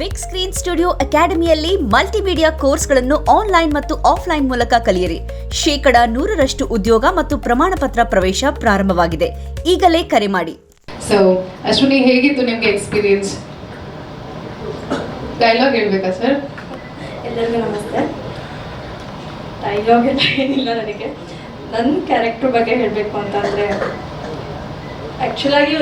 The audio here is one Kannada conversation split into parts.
ಬಿಗ್ ಸ್ಕ್ರೀನ್ ಸ್ಟುಡಿಯೋ ಅಕಾಡೆಮಿಯಲ್ಲಿ ಮಲ್ಟಿಮೀಡಿಯಾ ಕೋರ್ಸ್ಗಳನ್ನು ಆನ್ಲೈನ್ ಮತ್ತು ಆಫ್ಲೈನ್ ಮೂಲಕ ಕಲಿಯಿರಿ. 100% ಉದ್ಯೋಗ ಮತ್ತು ಪ್ರಮಾಣ ಪತ್ರ ಪ್ರವೇಶ ಪ್ರಾರಂಭವಾಗಿದೆ. ಈಗಲೇ ಕರೆ ಮಾಡಿ. ಸೊ ಅಶ್ವಿನಿ, ಹೇಗಿತ್ತು ನಿಮಗೆ ಎಕ್ಸ್ಪೀರಿಯನ್ಸ್? ಡೈಲಾಗ್ ಹೇಳ್ಬೇಕಾ ಸರ್? ಎಲ್ಲರಿಗೂ ನಮಸ್ತೆ. ಡೈಲಾಗ್ ಎಲ್ಲ ಏನಿಲ್ಲ. ನನಗೆ ನನ್ನ ಕ್ಯಾರೆಕ್ಟರ್ ಬಗ್ಗೆ ಹೇಳಬೇಕು ಅಂತಂದರೆ, ಆ್ಯಕ್ಚುಲಾಗಿ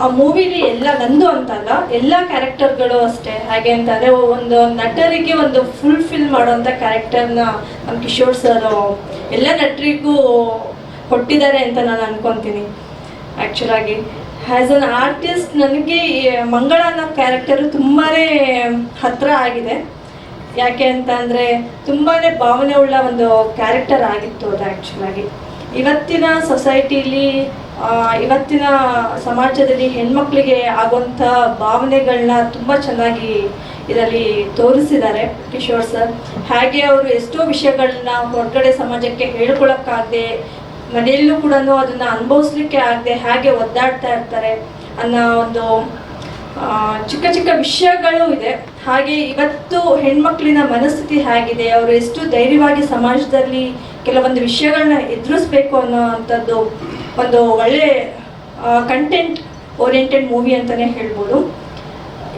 ಆ ಮೂವಿಲಿ ಎಲ್ಲ ನಂದು ಅಂತಲ್ಲ, ಎಲ್ಲ ಕ್ಯಾರೆಕ್ಟರ್ಗಳು ಅಷ್ಟೇ. ಹಾಗೆ ಅಂತಂದರೆ ಒಂದು ನಟರಿಗೆ ಒಂದು ಫುಲ್ಫಿಲ್ ಮಾಡೋಂಥ ಕ್ಯಾರೆಕ್ಟರ್ನ ನಮ್ಮ ಕಿಶೋರ್ ಸರ್ ಎಲ್ಲ ನಟರಿಗೂ ಕೊಟ್ಟಿದ್ದಾರೆ ಅಂತ ನಾನು ಅನ್ಕೊತೀನಿ. ಆ್ಯಕ್ಚುಲಾಗಿ ಆ್ಯಸ್ ಅನ್ ಆರ್ಟಿಸ್ಟ್ ನನಗೆ ಮಂಗಳ ಅನ್ನೋ ಕ್ಯಾರೆಕ್ಟರು ತುಂಬಾ ಹತ್ತಿರ ಆಗಿದೆ. ಯಾಕೆ ಅಂತ ಅಂದರೆ ತುಂಬಾ ಭಾವನೆ ಉಳ್ಳ ಒಂದು ಕ್ಯಾರೆಕ್ಟರ್ ಆಗಿತ್ತು ಅದು. ಆ್ಯಕ್ಚುಲಾಗಿ ಇವತ್ತಿನ ಸೊಸೈಟಿಲಿ, ಇವತ್ತಿನ ಸಮಾಜದಲ್ಲಿ ಹೆಣ್ಮಕ್ಳಿಗೆ ಆಗುವಂಥ ಭಾವನೆಗಳನ್ನ ತುಂಬ ಚೆನ್ನಾಗಿ ಇದರಲ್ಲಿ ತೋರಿಸಿದ್ದಾರೆ ಕಿಶೋರ್ ಸರ್. ಹಾಗೆ ಅವರು ಎಷ್ಟೋ ವಿಷಯಗಳನ್ನ ಹೊರಗಡೆ ಸಮಾಜಕ್ಕೆ ಹೇಳ್ಕೊಳಕ್ಕಾಗದೆ, ಮನೆಯಲ್ಲೂ ಕೂಡ ಅದನ್ನು ಅನುಭವಿಸ್ಲಿಕ್ಕೆ ಆಗದೆ ಹಾಗೆ ಒದ್ದಾಡ್ತಾ ಇರ್ತಾರೆ ಅನ್ನೋ ಒಂದು ಚಿಕ್ಕ ಚಿಕ್ಕ ವಿಷಯಗಳು ಇದೆ. ಹಾಗೆ ಇವತ್ತು ಹೆಣ್ಮಕ್ಳಿನ ಮನಸ್ಥಿತಿ ಹೇಗಿದೆ, ಅವರು ಎಷ್ಟು ಧೈರ್ಯವಾಗಿ ಸಮಾಜದಲ್ಲಿ ಕೆಲವೊಂದು ವಿಷಯಗಳನ್ನ ಎದುರಿಸ್ಬೇಕು ಅನ್ನೋ ಅಂಥದ್ದು ಒಂದು ಒಳ್ಳೆ ಕಂಟೆಂಟ್ ಓರಿಯೆಂಟೆಡ್ ಮೂವಿ ಅಂತಲೇ ಹೇಳ್ಬೋದು.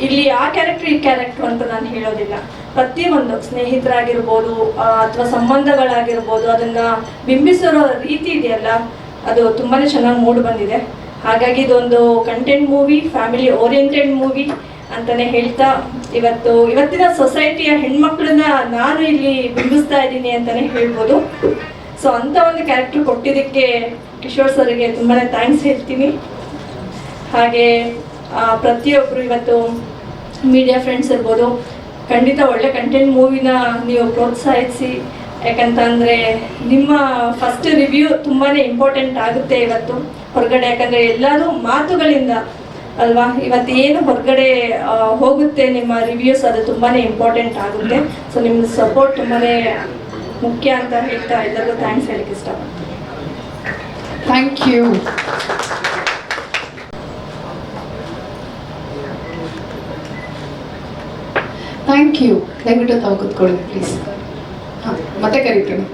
ಇಲ್ಲಿ ಆ ಕ್ಯಾರೆಕ್ಟರ್ ಈ ಕ್ಯಾರೆಕ್ಟರ್ ಅಂತ ನಾನು ಹೇಳೋದಿಲ್ಲ. ಪ್ರತಿಯೊಂದು ಸ್ನೇಹಿತರಾಗಿರ್ಬೋದು ಅಥವಾ ಸಂಬಂಧಗಳಾಗಿರ್ಬೋದು, ಅದನ್ನು ಬಿಂಬಿಸಿರೋ ರೀತಿ ಇದೆಯಲ್ಲ, ಅದು ತುಂಬಾ ಚೆನ್ನಾಗಿ ಮೂಡಿ ಬಂದಿದೆ. ಹಾಗಾಗಿ ಇದೊಂದು content movie, family oriented movie ಅಂತಲೇ ಹೇಳ್ತಾ, ಇವತ್ತಿನ ಸೊಸೈಟಿಯ ಹೆಣ್ಮಕ್ಳನ್ನ ನಾನು ಇಲ್ಲಿ ಬಿಂಬಿಸ್ತಾ ಇದ್ದೀನಿ ಅಂತಲೇ ಹೇಳ್ಬೋದು. ಸೊ ಅಂಥ ಒಂದು ಕ್ಯಾರೆಕ್ಟರ್ ಕೊಟ್ಟಿದ್ದಕ್ಕೆ ಕಿಶೋರ್ ಸರ್ಗೆ ತುಂಬಾ ಥ್ಯಾಂಕ್ಸ್ ಹೇಳ್ತೀನಿ. ಹಾಗೆ ಪ್ರತಿಯೊಬ್ಬರು ಇವತ್ತು ಮೀಡಿಯಾ ಫ್ರೆಂಡ್ಸ್ ಇರ್ಬೋದು, ಖಂಡಿತ ಒಳ್ಳೆ ಕಂಟೆಂಟ್ ಮೂವಿನ ನೀವು ಪ್ರೋತ್ಸಾಹಿಸಿ. ಯಾಕಂತಂದರೆ ನಿಮ್ಮ ಫಸ್ಟ್ ರಿವ್ಯೂ ತುಂಬಾ ಇಂಪಾರ್ಟೆಂಟ್ ಆಗುತ್ತೆ ಇವತ್ತು ಹೊರಗಡೆ. ಯಾಕಂದರೆ ಎಲ್ಲರೂ ಮಾತುಗಳಿಂದ ಅಲ್ವಾ ಇವತ್ತು ಏನು ಹೊರಗಡೆ ಹೋಗುತ್ತೆ ನಿಮ್ಮ ರಿವ್ಯೂಸ್, ಅದು ತುಂಬಾ ಇಂಪಾರ್ಟೆಂಟ್ ಆಗುತ್ತೆ. ಸೊ ನಿಮ್ಮ ಸಪೋರ್ಟ್ ತುಂಬಾ ಮುಖ್ಯ ಅಂತ ಹೇಳ್ತಾ ಎಲ್ಲರಿಗೂ ಥ್ಯಾಂಕ್ಸ್ ಹೇಳಕ್ಕೆ ಇಷ್ಟಪಡ್ತೀನಿ. Thank you. Thank you. ದಯವಿಟ್ಟು ತಾವು ಕೂತ್ಕೊಳ್ಳಿ ಪ್ಲೀಸ್. ಹಾಂ, ಮತ್ತೆ ಕರಿತೀನಿ.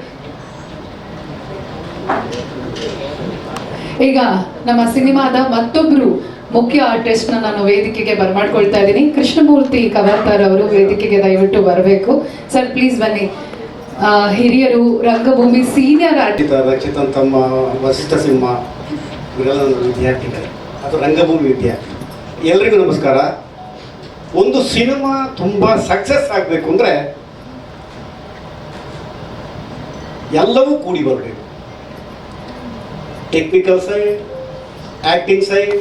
ಈಗ ನಮ್ಮ ಸಿನಿಮಾದ ಮತ್ತೊಬ್ಬರು ಮುಖ್ಯ ಆರ್ಟಿಸ್ಟ್ನ ನಾನು ವೇದಿಕೆಗೆ ಬರ್ಮಾಡ್ಕೊಳ್ತಾ ಇದ್ದೀನಿ. ಕೃಷ್ಣಮೂರ್ತಿ ಕವರ್ತಾರ್ ಅವರು ವೇದಿಕೆಗೆ ದಯವಿಟ್ಟು ಬರಬೇಕು. ಸರ್ ಪ್ಲೀಸ್ ಬನ್ನಿ. ಹಿರಿಯರು, ರಂಗಭೂಮಿ ಸೀನಿಯರ್ ಆರ್ಟಿಸ್ಟ್ ರಕ್ಷಿತ್ ತಮ್ಮ ವಸಿಷ್ಠ ಸಿಂಹ ಇವರೆಲ್ಲ ನನ್ನ ವಿದ್ಯಾರ್ಥಿಗಳು, ಅದು ರಂಗಭೂಮಿ ವಿದ್ಯಾರ್ಥಿ. ಎಲ್ರಿಗೂ ನಮಸ್ಕಾರ. ಒಂದು ಸಿನಿಮಾ ತುಂಬ ಸಕ್ಸಸ್ ಆಗಬೇಕು ಅಂದರೆ ಎಲ್ಲವೂ ಕೂಡಿ ಬರಬೇಕು. Technical side, acting side,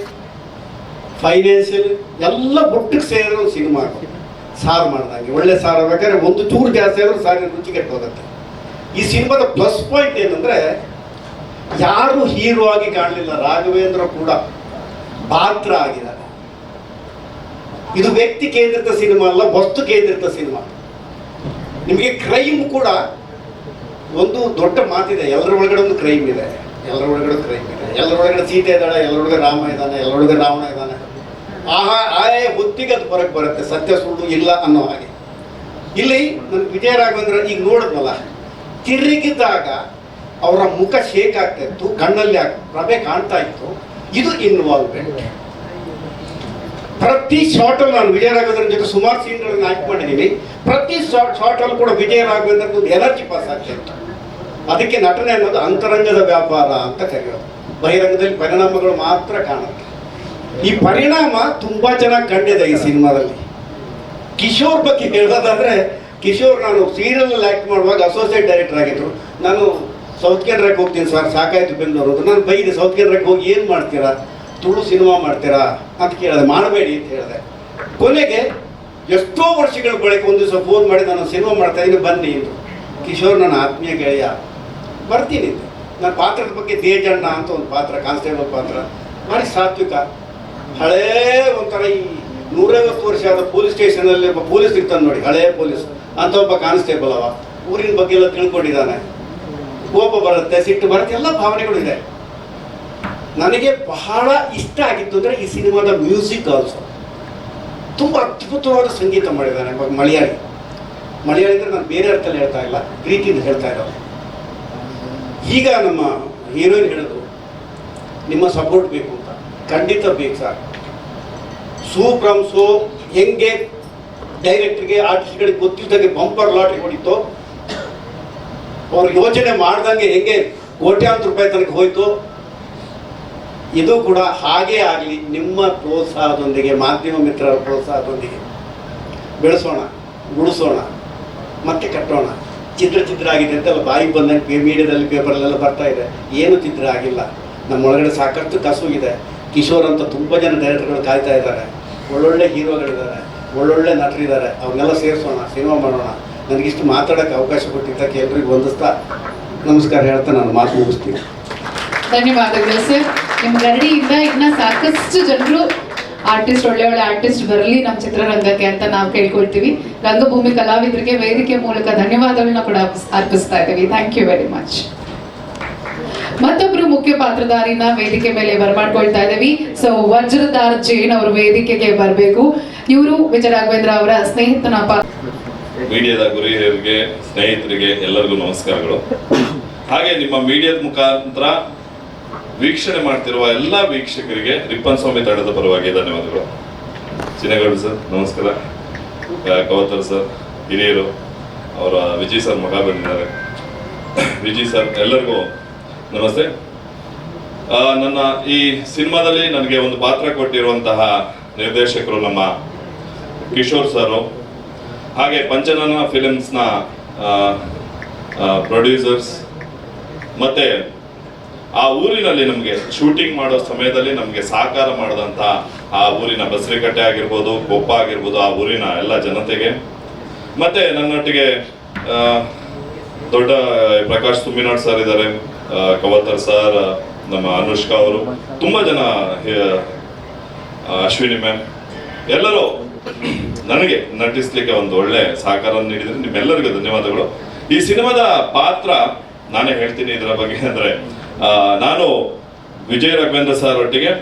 financial ಎಲ್ಲ ಒಟ್ಟಿಗೆ ಸೇರಿದ್ರೆ ಒಂದು ಸಿನಿಮಾ ಸಾರು ಮಾಡ್ದಂಗೆ. ಒಳ್ಳೆ ಸಾರು ಬೇಕಾದ್ರೆ ಒಂದು ಚೂರು ಜಾಸ್ತಿ ಆದರೂ ಸಾರಿನ ರುಚಿ ಕೆಟ್ಟೋಗುತ್ತೆ. ಈ ಸಿನಿಮಾದ ಪ್ಲಸ್ ಪಾಯಿಂಟ್ ಏನಂದರೆ, ಯಾರು ಹೀರೋ ಆಗಿ ಕಾಣಲಿಲ್ಲ, ರಾಘವೇಂದ್ರ ಕೂಡ ಪಾತ್ರ ಆಗಿದ್ದಾರೆ. ಇದು ವ್ಯಕ್ತಿ ಕೇಂದ್ರಿತ ಸಿನಿಮಾ ಅಲ್ಲ, ವಸ್ತು ಕೇಂದ್ರಿತ ಸಿನಿಮಾ. ನಿಮಗೆ ಕ್ರೈಮ್ ಕೂಡ ಒಂದು ದೊಡ್ಡ ಮಾತಿದೆ, ಎಲ್ಲರ ಒಳಗಡೆ ಒಂದು ಕ್ರೈಮ್ ಇದೆ, ಎಲ್ಲರ ಒಳಗಡೆ ಕ್ರೈಮ್ ಇದೆ. ಎಲ್ಲರ ಒಳಗಡೆ ಸೀತೆ ಇದ್ದಾಳೆ, ಎಲ್ಲರೊಳಗೆ ರಾಮ ಇದ್ದಾನೆ, ಎಲ್ಲರೊಳಗೆ ರಾವಣ ಇದ್ದಾನೆ. ಆಯಾ ಹೊತ್ತಿಗೆ ಅದು ಹೊರಗೆ ಬರುತ್ತೆ, ಸತ್ಯ ಸುಳ್ಳು ಇಲ್ಲ ಅನ್ನೋ ಹಾಗೆ. ಇಲ್ಲಿ ನನಗೆ ವಿಜಯ ರಾಘವೇಂದ್ರ ಈಗ ನೋಡಿದ್ನಲ್ಲ, ತಿರುಗಿದಾಗ ಅವರ ಮುಖ ಶೇಕ್ ಆಗ್ತಾ ಇತ್ತು, ಕಣ್ಣಲ್ಲಿ ಪ್ರಭೆ ಕಾಣ್ತಾ ಇತ್ತು. ಇದು ಇನ್ವಾಲ್ವ್ಮೆಂಟ್. ಪ್ರತಿ ಶಾರ್ಟಲ್ಲಿ ನಾನು ವಿಜಯ ರಾಘವೇಂದ್ರ ಜೊತೆ ಸುಮಾರು ಸೀನ್ಗಳನ್ನು ಆಕ್ಟ್ ಮಾಡಿದ್ದೀನಿ. ಪ್ರತಿ ಶಾರ್ಟಲ್ಲಿ ಕೂಡ ವಿಜಯ ರಾಘವೇಂದ್ರ ಒಂದು ಎನರ್ಜಿ ಪಾಸ್ ಆಗ್ತಾ ಇತ್ತು. ಅದಕ್ಕೆ ನಟನೆ ಅನ್ನೋದು ಅಂತರಂಗದ ವ್ಯಾಪಾರ ಅಂತ ಕರೆಯೋದು. ಬಹಿರಂಗದಲ್ಲಿ ಪರಿಣಾಮಗಳು ಮಾತ್ರ ಕಾಣುತ್ತೆ. ಈ ಪರಿಣಾಮ ತುಂಬಾ ಚೆನ್ನಾಗಿ ಕಂಡಿದೆ ಈ ಸಿನಿಮಾದಲ್ಲಿ. ಕಿಶೋರ್ ಬಗ್ಗೆ ಹೇಳೋದಾದ್ರೆ, ಕಿಶೋರ್ ನಾನು ಸೀರಿಯಲ್ ಆಕ್ಟ್ ಮಾಡುವಾಗ ಅಸೋಸಿಯೇಟ್ ಡೈರೆಕ್ಟರ್ ಆಗಿದ್ರು. ನಾನು ಸೌತ್ ಕೇಂದ್ರಕ್ಕೆ ಹೋಗ್ತೀನಿ ಸರ್, ಸಾಕಾಯ್ತು ಬೆಂಗಳೂರು. ನಾನು ಬೈದೆ, ಸೌತ್ ಕೇಂದ್ರಕ್ಕೆ ಹೋಗಿ ಏನು ಮಾಡ್ತೀರಾ, ತುಳು ಸಿನಿಮಾ ಮಾಡ್ತೀರಾ ಅಂತ ಕೇಳಿದೆ. ಮಾಡಬೇಡಿ ಅಂತ ಹೇಳಿದೆ. ಕೊನೆಗೆ ಎಷ್ಟೋ ವರ್ಷಗಳ ಬಳಿಕ ಒಂದು ದಿವಸ ಫೋನ್ ಮಾಡಿ, ನಾನು ಸಿನಿಮಾ ಮಾಡ್ತಾ ಇದ್ದೀನಿ ಬನ್ನಿ ಎಂದು. ಕಿಶೋರ್ ನನ್ನ ಆತ್ಮೀಯ ಗೆಳೆಯ, ಬರ್ತೀನಿ. ನನ್ನ ಪಾತ್ರದ ಬಗ್ಗೆ ದೇಜಣ್ಣ ಅಂತ ಒಂದು ಪಾತ್ರ, ಕಾನ್ಸ್ಟೇಬಲ್ ಪಾತ್ರ, ಭಾರಿ ಸಾತ್ವಿಕ, ಹಳೇ ಒಂಥರ ಈ 150 ವರ್ಷ ಆದ ಪೊಲೀಸ್ ಸ್ಟೇಷನಲ್ಲಿ ಒಬ್ಬ ಪೊಲೀಸ್ ಇರ್ತಾನೆ ನೋಡಿ, ಹಳೇ ಪೊಲೀಸ್ ಅಂತ ಒಬ್ಬ ಕಾನ್ಸ್ಟೇಬಲ್. ಅವ ಊರಿನ ಬಗ್ಗೆ ಎಲ್ಲ ತಿಳ್ಕೊಂಡಿದ್ದಾನೆ. ಕೋಪ ಬರುತ್ತೆ, ಸಿಟ್ಟು ಬರುತ್ತೆ, ಎಲ್ಲ ಭಾವನೆಗಳು ಇದೆ. ನನಗೆ ಬಹಳ ಇಷ್ಟ ಆಗಿತ್ತು ಅಂದರೆ ಈ ಸಿನಿಮಾದ ಮ್ಯೂಸಿಕ್ ಆಲ್ಸೋ. ತುಂಬ ಅದ್ಭುತವಾದ ಸಂಗೀತ ಮಾಡಿದ್ದಾನೆ. ಮಲಯಾಳಿ ಅಂದರೆ ನಾನು ಬೇರೆ ಅರ್ಥದಲ್ಲಿ ಹೇಳ್ತಾ ಇಲ್ಲ, ಪ್ರೀತಿಯಿಂದ ಹೇಳ್ತಾ ಇರೋದು. ಈಗ ನಮ್ಮ ಹೀರೋಯಿನ್ ಹೇಳೋದು ನಿಮ್ಮ ಸಪೋರ್ಟ್ ಬೇಕು ಅಂತ. ಖಂಡಿತ ಬೇಕು ಸರ್. ಫ್ರಮ್ ಸೋ ಹೆಂಗೆ ಡೈರೆಕ್ಟ್ರಿಗೆ ಆರ್ಟಿಸ್ಟ್ಗಳಿಗೆ ಗೊತ್ತಿದ್ದಂಗೆ ಬಂಪರ್ ಲಾಟ್ರಿ ಹೊಡಿತು, ಅವ್ರು ಯೋಚನೆ ಮಾಡ್ದಂಗೆ ಹೆಂಗೆ ಕೋಟ್ಯಾಂತರ ರೂಪಾಯಿ ತನಕ ಹೋಯ್ತು, ಇದು ಕೂಡ ಹಾಗೇ ಆಗಲಿ. ನಿಮ್ಮ ಪ್ರೋತ್ಸಾಹದೊಂದಿಗೆ, ಮಾಧ್ಯಮ ಮಿತ್ರರ ಪ್ರೋತ್ಸಾಹದೊಂದಿಗೆ ಬೆಳೆಸೋಣ, ಉಳಿಸೋಣ, ಮತ್ತೆ ಕಟ್ಟೋಣ. ಚಿತ್ರ ಆಗಿದೆ ಅಂತೆಲ್ಲ ಬಾಯಿಗೆ ಬಂದಂಗೆ ಮೀಡಿಯಾದಲ್ಲಿ ಪೇಪರಲ್ಲೆಲ್ಲ ಬರ್ತಾ ಇದೆ. ಏನು ಚಿತ್ರ ಆಗಿಲ್ಲ. ನಮ್ಮೊಳಗಡೆ ಸಾಕಷ್ಟು ಕಸುವಿದೆ. ಕಿಶೋರ್ ಅಂತ ತುಂಬ ಜನ ಡೈರೆಕ್ಟರ್ಗಳು ಕಾಯ್ತಾ ಇದ್ದಾರೆ. ಒಳ್ಳೊಳ್ಳೆ ಹೀರೋಗಳಿದ್ದಾರೆ, ಒಳ್ಳೊಳ್ಳೆ ನಟರಿದ್ದಾರೆ. ಅವ್ರನ್ನೆಲ್ಲ ಸೇರಿಸೋಣ, ಸಿನಿಮಾ ಮಾಡೋಣ. ನನಗಿಷ್ಟು ಮಾತಾಡೋಕ್ಕೆ ಅವಕಾಶ ಕೊಟ್ಟಿದ್ದಕ್ಕೆ ಎಲ್ರಿಗೂ ವಂದಿಸ್ತಾ ನಮಸ್ಕಾರ ಹೇಳ್ತಾ ನಾನು ಮಾತು ಮುಗಿಸ್ತೀನಿ. ಧನ್ಯವಾದಗಳು ಸರ್. ನಿಮ್ಮ ಗರಡಿಯಿಂದ ಇನ್ನ ಸಾಕಷ್ಟು ಜನರು ಆರ್ಟಿಸ್ಟ್, ಒಳ್ಳೆ ಆರ್ಟಿಸ್ಟ್ ಬರಲಿ ನಮ್ಮ ಚಿತ್ರರಂಗಕ್ಕೆ ಅಂತ ನಾವು ಕೇಳ್ಕೊಳ್ತೀವಿ. ರಂಗಭೂಮಿ ಕಲಾವಿದರಿಗೆ ವೇದಿಕೆ ಮೂಲಕ ಧನ್ಯವಾದಗಳನ್ನ ಕೂಡ ಅರ್ಪಿಸ್ತಾ ಇದ್ದೀವಿ. Thank you very much. ಮತ್ತೊಬ್ರು ಮುಖ್ಯ ಪಾತ್ರಧಾರಿನ ವೇದಿಕೆ ಮೇಲೆ ಬರಮಾಡ್ಕೊಳ್ತಾ ಇದ್ದೀವಿ. ಸೊ ವಜ್ರಧಾರ್ ಜೈನ್ ಅವರು ವೇದಿಕೆಗೆ ಬರಬೇಕು. ಇವರು ವಿಜಯ ರಾಘವೇಂದ್ರ ಅವರ ಸ್ನೇಹಿತನಪ್ಪ. ಮೀಡಿಯಾದ ಗುರಿಯರಿಗೆ, ಸ್ನೇಹಿತರಿಗೆ ಎಲ್ಲರಿಗೂ ನಮಸ್ಕಾರಗಳು. ಹಾಗೆ ನಿಮ್ಮ ಮೀಡಿಯಾದ ಮುಖಾಂತರ ವೀಕ್ಷಣೆ ಮಾಡ್ತಿರುವ ಎಲ್ಲ ವೀಕ್ಷಕರಿಗೆ ರಿಪ್ಪನ್ ಸ್ವಾಮಿ ತಂಡದ ಪರವಾಗಿ ಧನ್ಯವಾದಗಳು. ಚಿನ್ನಗೌಡ ಸರ್ ನಮಸ್ಕಾರ, ಕವತರ್ ಸರ್, ಹಿರಿಯರು, ಅವರ ವಿಜಯ್ ಸರ್ ಮಗ ಬಂದಿದ್ದಾರೆ. ವಿಜಯ್ ಸರ್ ಎಲ್ಲರಿಗೂ ನಮಸ್ತೆ. ನನ್ನ ಈ ಸಿನಿಮಾದಲ್ಲಿ ನನಗೆ ಒಂದು ಪಾತ್ರ ಕೊಟ್ಟಿರುವಂತಹ ನಿರ್ದೇಶಕರು ನಮ್ಮ ಕಿಶೋರ್ ಸರ್, ಹಾಗೆ ಪಂಚನನ ಫಿಲಿಮ್ಸ್ನ ಪ್ರೊಡ್ಯೂಸರ್ಸ್, ಮತ್ತೆ ಆ ಊರಿನಲ್ಲಿ ನಮಗೆ ಶೂಟಿಂಗ್ ಮಾಡೋ ಸಮಯದಲ್ಲಿ ನಮಗೆ ಸಹಕಾರ ಮಾಡಿದಂಥ ಆ ಊರಿನ ಬಸರಿಕಟ್ಟೆ ಆಗಿರ್ಬೋದು, ಕೊಪ್ಪ ಆಗಿರ್ಬೋದು, ಆ ಊರಿನ ಎಲ್ಲ ಜನತೆಗೆ, ಮತ್ತೆ ನನ್ನೊಟ್ಟಿಗೆ ದೊಡ್ಡ ಪ್ರಕಾಶ್ ತುಮ್ಮಿನಾಡ್ ಸರ್ ಇದ್ದಾರೆ, ಕವತರ್ ಸರ್, ನಮ್ಮ ಅನುಷ್ಕಾ ಅವರು, ತುಂಬ ಜನ, ಅಶ್ವಿನಿ ಮ್ಯಾಮ್, ಎಲ್ಲರೂ ನನಗೆ ನಟಿಸ್ಲಿಕ್ಕೆ ಒಂದು ಒಳ್ಳೆ ಸಹಕಾರ ನೀಡಿದ್ರೆ ನಿಮ್ಮೆಲ್ಲರಿಗೂ ಧನ್ಯವಾದಗಳು. ಈ ಸಿನಿಮಾದ ಪಾತ್ರ ನಾನೇ ಹೇಳ್ತೀನಿ ಇದರ ಬಗ್ಗೆ. ಅಂದರೆ ನಾನು ವಿಜಯ ರಾಘವೇಂದ್ರ ಸರ್ ಒಟ್ಟಿಗೆ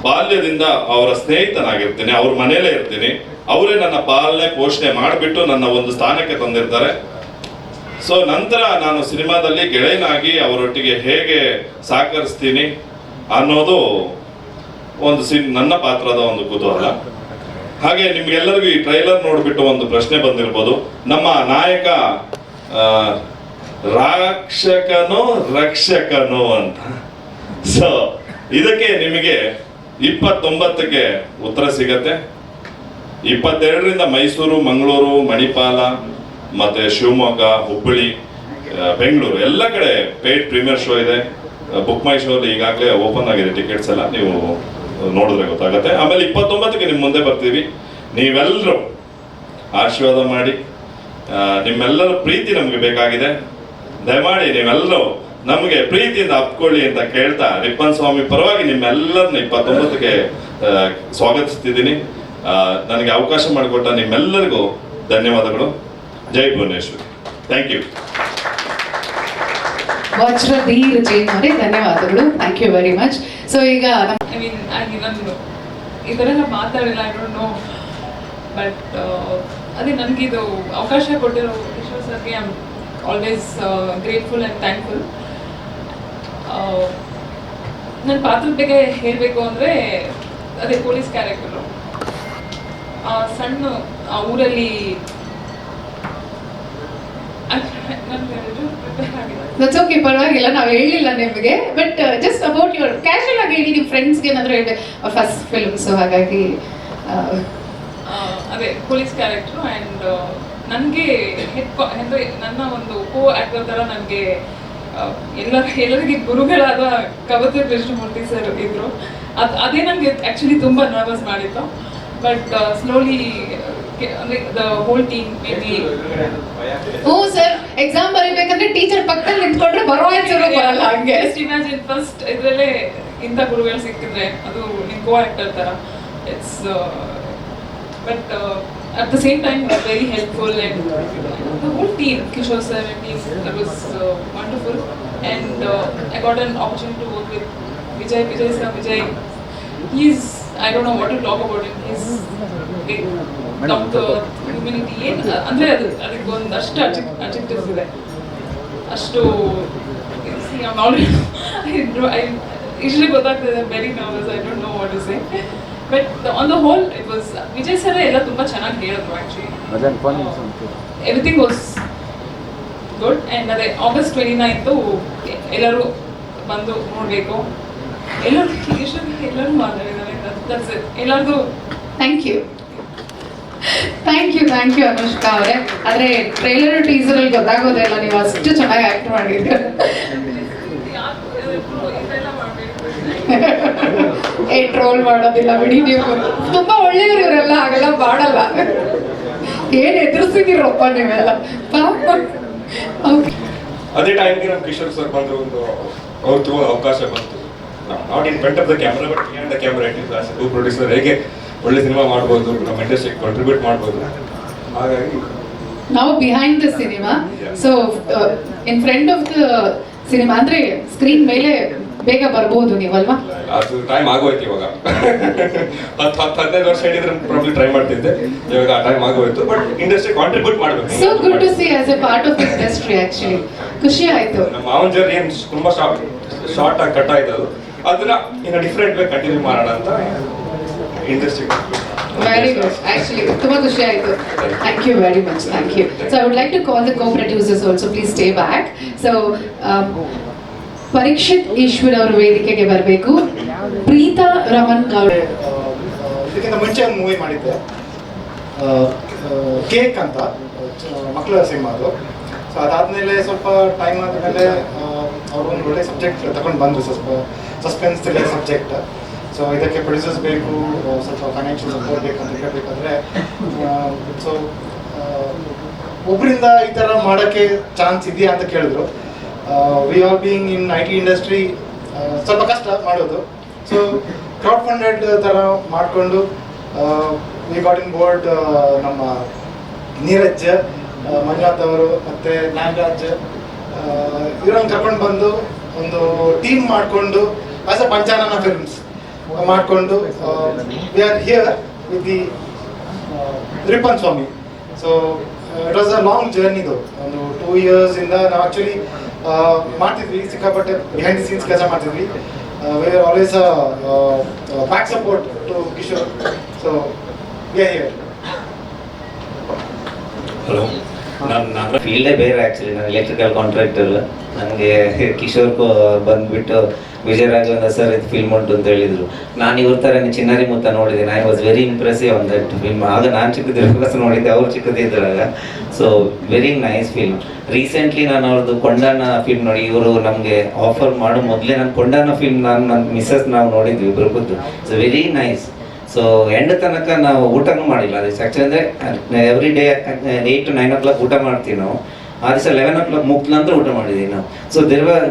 ಬಾಲ್ಯದಿಂದ ಅವರ ಸ್ನೇಹಿತನಾಗಿರ್ತೀನಿ, ಅವ್ರ ಮನೆಯಲ್ಲೇ ಇರ್ತೀನಿ. ಅವರೇ ನನ್ನ ಪಾಲನೆ ಪೋಷಣೆ ಮಾಡಿಬಿಟ್ಟು ನನ್ನ ಒಂದು ಸ್ಥಾನಕ್ಕೆ ತಂದಿರ್ತಾರೆ. ಸೊ ನಂತರ ನಾನು ಸಿನಿಮಾದಲ್ಲಿ ಗೆಳೆಯನಾಗಿ ಅವರೊಟ್ಟಿಗೆ ಹೇಗೆ ಸಹಕರಿಸ್ತೀನಿ ಅನ್ನೋದು ಒಂದು ನನ್ನ ಪಾತ್ರದ ಒಂದು ಕುತೂಹಲ. ಹಾಗೆ ನಿಮ್ಗೆಲ್ಲರಿಗೂ ಈ ಟ್ರೈಲರ್ ನೋಡ್ಬಿಟ್ಟು ಒಂದು ಪ್ರಶ್ನೆ ಬಂದಿರ್ಬೋದು, ನಮ್ಮ ನಾಯಕ ರಾಕ್ಷಕನೋ ರಕ್ಷಕನೋ ಅಂತ. ಸೊ ಇದಕ್ಕೆ ನಿಮಗೆ 29ಕ್ಕೆ ಉತ್ತರ ಸಿಗತ್ತೆ. 22ರಿಂದ ಮೈಸೂರು, ಮಂಗಳೂರು, ಮಣಿಪಾಲ, ಮತ್ತೆ ಶಿವಮೊಗ್ಗ, ಹುಬ್ಬಳ್ಳಿ, ಬೆಂಗಳೂರು ಎಲ್ಲ ಕಡೆ ಪೇಯ್ಡ್ ಪ್ರೀಮಿಯರ್ ಶೋ ಇದೆ. ಬುಕ್ ಮೈ ಶೋ ಅಲ್ಲಿ ಈಗಾಗಲೇ ಓಪನ್ ಆಗಿದೆ ಟಿಕೆಟ್ಸ್ ಎಲ್ಲ, ನೀವು ನೋಡಿದ್ರೆ ಗೊತ್ತಾಗತ್ತೆ. ಆಮೇಲೆ 29ಕ್ಕೆ ನಿಮ್ಮ ಮುಂದೆ ಬರ್ತೀವಿ. ನೀವೆಲ್ಲರೂ ಆಶೀರ್ವಾದ ಮಾಡಿ, ನಿಮ್ಮೆಲ್ಲರ ಪ್ರೀತಿ ನಮಗೆ ಬೇಕಾಗಿದೆ. ದಯಮಾಡಿ ನೀವೆಲ್ಲರೂ ನಮಗೆ ಪ್ರೀತಿಯಿಂದ ಅಪ್ಕೊಳ್ಳಿ ಅಂತ ಕೇಳ್ತಾ ರಿಪ್ಪನ್ ಸ್ವಾಮಿ ಪರವಾಗಿ ನಿಮ್ಮೆಲ್ಲರನ್ನ 29ಕ್ಕೆ ಸ್ವಾಗತಿಸ್ತಿದ್ದೀನಿ. ನನಗೆ ಅವಕಾಶ ಮಾಡಿಕೊಟ್ಟ ನಿಮ್ಮೆಲ್ಲರಿಗೂ ಧನ್ಯವಾದಗಳು. ಜೈ ಭುವನೇಶ್ವರಿ. Thank you. ವಜ್ರಧೀರ್ ಜೈನ್ ಅವರೇ ಧನ್ಯವಾದಗಳು. Thank you very much. So ಈಗ ನಾನು ಈ ಥರ ಎಲ್ಲ ಮಾತಾಡಿಲ್ಲ, ಐ ಡೋಂಟ್ ನೋ, ಬಟ್ ಅದೇ ನನಗಿದು ಅವಕಾಶ ಕೊಟ್ಟಿರೋ ಕಿಶೋರ್ ಸರ್ಗೆ I am always grateful and thankful. ನನ್ನ ಪಾತ್ರದ ಬಗ್ಗೆ ಹೇಳಬೇಕು ಅಂದರೆ ಅದೇ ಪೊಲೀಸ್ ಕ್ಯಾರೆಕ್ಟರು. ಸಣ್ಣ ಆ ಊರಲ್ಲಿ ದಟ್ಸ್ ಓಕೆ, ಪರವಾಗಿಲ್ಲ, ನಾವು ಹೇಳಿಲ್ಲ ನಿಮಗೆ. But just about your casual ಆಗಿ ಹೇಳಿ, ನಿಮ್ಮ ಫ್ರೆಂಡ್ಸ್ಗೆ ಏನಾದರೂ ಹೇಳಿದೆ ಫಸ್ಟ್ ಫಿಲ್ಮ್, ಸೊ ಹಾಗಾಗಿ ಅದೇ ಪೊಲೀಸ್ ಕ್ಯಾರೆಕ್ಟ್ರು. ಆ್ಯಂಡ್ ನನಗೆ ಅಂದರೆ ನನ್ನ ಒಂದು ಕೋ ಆ್ಯಕ್ಟರ್ ಥರ ನನಗೆ ಎಲ್ಲರಿಗೆ ಗುರುಗಳಾದ ಕವತರ್ ಕೃಷ್ಣಮೂರ್ತಿ ಸರ್ ಇದ್ರು. ಅದೇ ನನಗೆ ಆ್ಯಕ್ಚುಲಿ ತುಂಬ ನರ್ವಸ್ ಮಾಡಿತ್ತು. ಬಟ್ ಸ್ಲೋಲಿ ಅಂದರೆ the whole team maybe. Oh sir, exam ಬರೀಬೇಕಂದ್ರೆ ಟೀಚರ್ ಪಕ್ಕದಲ್ಲಿ ನಿಂತ್ಕೊಂಡ್ರೆ ಬರೋ ಆನ್ಸರ್ ಬರಲ್ಲ. ಹಂಗೆ ಜಸ್ಟ್ ಇಮ್ಯಾಜಿನ್ ಫಸ್ಟ್ ಇದರಲ್ಲೇ ಇಂಥ ಗುರುಗಳು ಸಿಕ್ಕಿದ್ರೆ, ಅದು ನಿಮ್ಮ ಕೋ ಆ್ಯಕ್ಟರ್ ಥರ. It's but at the same time very helpful, and the whole team, Kishore sir and team, that was wonderful. And I got an opportunity to work with Vijay sir. Vijay, he's I don't know what to talk about him. He's down to humanity. ಅಂದರೆ ಅದಕ್ಕೆ ಒಂದಷ್ಟು ಅಡ್ಜೆಕ್ಟಿವ್ಸ್ ಇದೆ. ಅಷ್ಟು usually ಗೊತ್ತಾಗ್ತದೆ. I'm very nervous. I don't know what to say. But on the whole, it was Vijay sir ಎಲ್ಲ ತುಂಬ ಚೆನ್ನಾಗಿ ಹೇಳಿದ್ರು actually. Everything was good. And ಅದೇ August 29th ಎಲ್ಲರೂ ಬಂದು ನೋಡಬೇಕು. ಎಲ್ಲರೂ ಮಾತಾಡಿದ್ದಾರೆ. That's it. ಎಲ್ಲರದು ಥ್ಯಾಂಕ್ ಯು ಅನುಷ್ಕಾ ಅವರೇ. ಆದರೆ ಟ್ರೈಲರ್ ಟೀಸರಲ್ಲಿ ಗೊತ್ತಾಗೋದೇ ಇಲ್ಲ, ನೀವು ಅಷ್ಟು ಚೆನ್ನಾಗಿ ಆ್ಯಕ್ಟ್ ಮಾಡಿದ್ದೀರ. ಟ್ರೋಲ್ ಮಾಡೋದಿಲ್ಲ ಬಿಡಿ, ನೀವು ತುಂಬಾ ಒಳ್ಳೆಯವರು ಇವರೆಲ್ಲ, ಹಾಗೆಲ್ಲ ಮಾಡಲ್ಲ. ಏನ್ ಎದುರಿಸಿದಿರಪ್ಪ ನೀವೆಲ್ಲ ಪಾಪ. ಅದೇ ಟೈಮ್ಗೆ ನಮ್ಮ ಕಿಶೋರ್ ಸರ್ ಬಂದು ಅವ್ರದ್ದು ಅವಕಾಶ ಬಂತು. Not in front of the camera but behind the camera as co producer ಹೇಗೆ ಒಳ್ಳೆ ಸಿನಿಮಾ ಮಾಡ್ಬೋದು, ನಮ್ಮ ಇಂಡಸ್ಟ್ರಿಗೆ ಕಾಂಟ್ರಿಬ್ಯೂಟ್ ಮಾಡ್ಬೋದು. ಹಾಗಾಗಿ ನಾವು behind the cinema, so in front of the cinema ಅಂದ್ರೆ ಸ್ಕ್ರೀನ್ ಮೇಲೆ ಬೇಗ ಬರ್ಬೋದು ನೀವಲ್ವಾ? ಅದು ಟೈಮ್ ಆಗೋಯ್ತು ಇವಾಗ. 10-15 ವರ್ಷ ಹೇಳಿದ್ರೆ ಪ್ರಾಬ್ಲಿ ಟ್ರೈ ಮಾಡ್ತಿದ್ದೆ, ಇವಾಗ ಆ ಟೈಮ್ ಆಗೋಯ್ತು. ಬಟ್ ಇಂಡಸ್ಟ್ರಿ ಕಾಂಟ್ರಿಬ್ಯೂಟ್ ಮಾಡಬೇಕು. So good to see as a part of industry. Actually ಖುಷಿ ಆಯ್ತು. ನಮ್ಮ ಮಾವನ್ ಜರ್ನಿ ಏನು ತುಂಬಾ ಶಾರ್ಟ್ ಆಗಿ ಕಟ್ ಆಯ್ತು, ಅದನ್ನ ಇನ್ನು ಡಿಫ್ರೆಂಟ್ ವೇ ಕಂಟಿನ್ಯೂ ಮಾಡೋಣ ಅಂತ ಇಂಡಸ್ಟ್ರಿ. Very good. Actually, ತುಂಬಾ ಖುಷಿ ಆಯ್ತು. Thank you very much. Thank you. So I would like to call the co-producers also. Please stay back. So Parikshit Eshwar ಅವರು ವೇದಿಕೆಗೆ ಬರಬೇಕು. ಪ್ರೀತಾ ರಮನ್ ಗೌಡ. ಇದಕ್ಕಿಂತ ಮುಂಚೆ ಒಂದು ಮೂವಿ ಮಾಡಿದ್ದೆ, ಕೇಕ್ ಅಂತ, ಮಕ್ಕಳ ಸಿನಿಮಾ ಅದು. ಸೊ ಅದಾದಮೇಲೆ ಸ್ವಲ್ಪ ಟೈಮ್ ಆದಮೇಲೆ ಅವರು ಒಂದು ಒಳ್ಳೆ ಸಬ್ಜೆಕ್ಟ್ ತಗೊಂಡು ಬಂದರು, ಸ್ವಲ್ಪ ಸಸ್ಪೆನ್ಸ್ ಥ್ರಿಲ್ಲರ್ ಸಬ್ಜೆಕ್ಟ್. ಸೊ ಇದಕ್ಕೆ ಪ್ರೊಡ್ಯೂಸರ್ಸ್ ಬೇಕು, ಸ್ವಲ್ಪ ಫೈನಾನ್ಷಿಯಲ್ ಸಪೋರ್ಟ್ ಬೇಕಂತ ಕೇಳಬೇಕಾದ್ರೆ, ಸೊ ಒಬ್ಬರಿಂದ ಈ ಥರ ಮಾಡೋಕ್ಕೆ ಚಾನ್ಸ್ ಇದೆಯಾ ಅಂತ ಕೇಳಿದ್ರು. We all being in IT industry ಸ್ವಲ್ಪ ಕಷ್ಟ ಮಾಡೋದು. ಸೊ ಕ್ರೌಡ್ ಫಂಡೆಡ್ ಥರ ಮಾಡಿಕೊಂಡು ವಿ ಗಾಟ್ ಇನ್ ಬೋರ್ಡ್ ನಮ್ಮ ನೀರಜ್, ಮಂಜುನಾಥ್ ಅವರು ಮತ್ತು ನಾಗರಾಜ್ ಇವರನ್ನು ಕರ್ಕೊಂಡು ಬಂದು ಒಂದು ಟೀಮ್ ಮಾಡಿಕೊಂಡು ಆಸ್ ಅ ಪಂಚಾನನ ಫಿಲ್ಮ್ಸ್ ಮಾಡಿಕೊಂಡು we are here with the Rippan Swami. So it was a long ಜರ್ನಿದು, ಒಂದು 2 yearsಯಿಂದ ನಾವು ಆ್ಯಕ್ಚುಲಿ ಮಾಡ್ತಿದ್ವಿ, ಸಿಕ್ಕಾಪಟ್ಟೆ ಬಿಹೈಂಡ್ ದಿ ಸೀನ್ಸ್ ಕೆಲಸ ಮಾಡ್ತಿದ್ವಿ. We are always back support to Kishore. So we are here. Hello, ನನ್ನ ಫೀಲ್ಡೇ ಬೇರೆ ಆ್ಯಕ್ಚುಲಿ. ನಾನು ಎಲೆಕ್ಟ್ರಿಕಲ್ ಕಾಂಟ್ರಾಕ್ಟರ್. ನನಗೆ ಕಿಶೋರ್ ಬಂದುಬಿಟ್ಟು ವಿಜಯ ರಾಘವೇಂದ್ರ ಸರ್ ಇದು ಫಿಲ್ಮ್ ಉಂಟು ಅಂತ ಹೇಳಿದರು. ನಾನು ಇವ್ರ ಥರ ಚಿನ್ನಾರಿ ಮುತ್ತ ನೋಡಿದ್ದೀನಿ. I was very impressive on that film. ಆಗ ನಾನು ಚಿಕ್ಕದಿರೋಕೆ ನೋಡಿದ್ದೆ, ಅವ್ರು ಚಿಕ್ಕದಿದ್ರಾಗ. So very nice film. Recently ನಾನು ಅವ್ರದ್ದು ಕೊಂಡಾನ ಫಿಲ್ಮ್ ನೋಡಿ, ಇವರು ನಮಗೆ ಆಫರ್ ಮಾಡೋ ಮೊದಲೇ ನಾನು ಕೊಂಡಾನ ಫಿಲ್ಮ್ ನನ್ನ ಮಿಸ್ಸಸ್ ನಾವು ನೋಡಿದ್ವಿ ಇಬ್ಬರು ಕೂತು. It's very nice. So end ತನಕ ನಾವು ಊಟನೂ ಮಾಡಿಲ್ಲ. ಅದು ಆ್ಯಕ್ಚುಲಿ ಅಂದರೆ ಎವ್ರಿ ಡೇ 8 to 9 o'clock ಊಟ ಮಾಡ್ತೀವಿ ನಾವು. ಆ ದಿವಸ 11 o'clock ಮುಗ್ದ ನಂತರ ಊಟ ಮಾಡಿದ್ದೀವಿ ನಾವು. So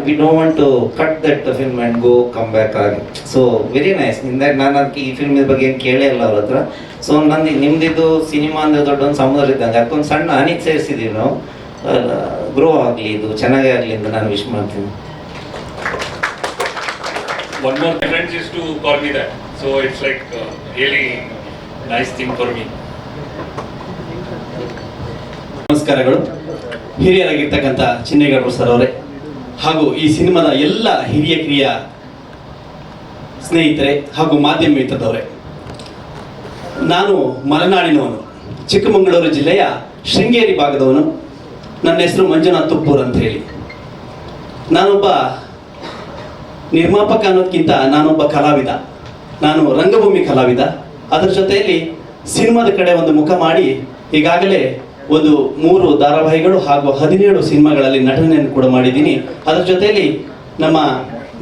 we don't want to cut that film and go come back ಆಗಿ. So very nice. ನಾನು ಅದಕ್ಕೆ ಈ ಫಿಲ್ಮ್ ಬಗ್ಗೆ ಏನು ಕೇಳೇ ಇಲ್ಲ ಅವ್ರ ಹತ್ರ. ಸೊ ನಿಮ್ದಿದ್ದು ಸಿನಿಮಾ ಅಂದರೆ ದೊಡ್ಡ ಒಂದು ಸಮುದ್ರ ಇದ್ದಂಗೆ, ಅದಕ್ಕೊಂದು ಸಣ್ಣ ಹನಿಗೆ ಸೇರಿಸಿದ್ದೀವಿ ನಾವು. ಗ್ರೋ ಆಗಲಿ, ಇದು ಚೆನ್ನಾಗೇ ಆಗಲಿ ಅಂತ ನಾನು ವಿಶ್ ಮಾಡ್ತೀನಿ. One more friends used to call me that, so it's like really nice thing for me. ನಮಸ್ಕಾರಗಳು. ಹಿರಿಯರಾಗಿರ್ತಕ್ಕಂಥ ಚಿನ್ನೇಗೌಡರು ಸರ್ ಅವರೇ ಹಾಗೂ ಈ ಸಿನಿಮಾದ ಎಲ್ಲ ಹಿರಿಯ ಕಿರಿಯ ಸ್ನೇಹಿತರೆ ಹಾಗೂ ಮಾಧ್ಯಮ ಮಿತ್ರದವರೇ, ನಾನು ಮಲೆನಾಡಿನವನು, ಚಿಕ್ಕಮಗಳೂರು ಜಿಲ್ಲೆಯ ಶೃಂಗೇರಿ ಭಾಗದವನು. ನನ್ನ ಹೆಸರು ಮಂಜುನಾಥ್ ತುಪ್ಪೂರ್ ಅಂತ ಹೇಳಿ. ನಾನೊಬ್ಬ ನಿರ್ಮಾಪಕ ಅನ್ನೋದಕ್ಕಿಂತ ನಾನೊಬ್ಬ ಕಲಾವಿದ. ನಾನು ರಂಗಭೂಮಿ ಕಲಾವಿದ. ಅದರ ಜೊತೆಯಲ್ಲಿ ಸಿನಿಮಾದ ಕಡೆ ಒಂದು ಮುಖ ಮಾಡಿ ಈಗಾಗಲೇ ಒಂದು 3 ಧಾರಾವಾಹಿಗಳು ಹಾಗೂ 17 ಸಿನಿಮಾಗಳಲ್ಲಿ ನಟನೆಯನ್ನು ಕೂಡ ಮಾಡಿದ್ದೀನಿ. ಅದರ ಜೊತೆಯಲ್ಲಿ ನಮ್ಮ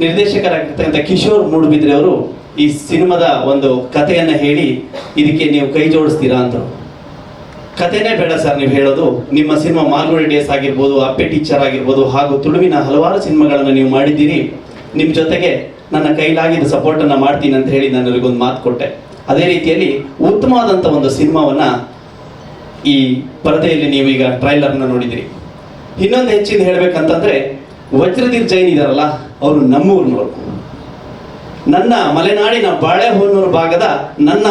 ನಿರ್ದೇಶಕರಾಗಿರ್ತಕ್ಕಂಥ ಕಿಶೋರ್ ಮೂಡುಬಿದ್ರೆ ಅವರು ಈ ಸಿನಿಮಾದ ಒಂದು ಕಥೆಯನ್ನು ಹೇಳಿ ಇದಕ್ಕೆ ನೀವು ಕೈ ಜೋಡಿಸ್ತೀರಾ ಅಂದರು. ಕಥೆನೇ ಬೇಡ ಸರ್ ನೀವು ಹೇಳೋದು, ನಿಮ್ಮ ಸಿನಿಮಾ ಮಾಲ್ಗುಡಿ ಡೇಸ್ ಆಗಿರ್ಬೋದು, ಅಪ್ಪೆ ಟೀಚರ್ ಆಗಿರ್ಬೋದು ಹಾಗೂ ತುಳುವಿನ ಹಲವಾರು ಸಿನಿಮಾಗಳನ್ನು ನೀವು ಮಾಡಿದ್ದೀರಿ. ನಿಮ್ಮ ಜೊತೆಗೆ ನನ್ನ ಕೈಲಾಗಿದ್ದ ಸಪೋರ್ಟನ್ನು ಮಾಡ್ತೀನಿ ಅಂತ ಹೇಳಿ ನಾನು ಅವರಿಗೊಂದು ಮಾತು ಕೊಟ್ಟೆ. ಅದೇ ರೀತಿಯಲ್ಲಿ ಉತ್ತಮವಾದಂಥ ಒಂದು ಸಿನಿಮಾವನ್ನು ಈ ಪರದೆಯಲ್ಲಿ ನೀವೀಗ ಟ್ರೈಲರ್ನ ನೋಡಿದಿರಿ. ಇನ್ನೊಂದು ಹೆಚ್ಚಿನ ಹೇಳಬೇಕಂತಂದರೆ ವಜ್ರದೀಪ್ ಜೈನ್ ಇದಾರಲ್ಲ, ಅವರು ನಮ್ಮೂರಿನವರು. ನನ್ನ ಮಲೆನಾಡಿನ ಬಾಳೆಹೊನ್ನೂರು ಭಾಗದ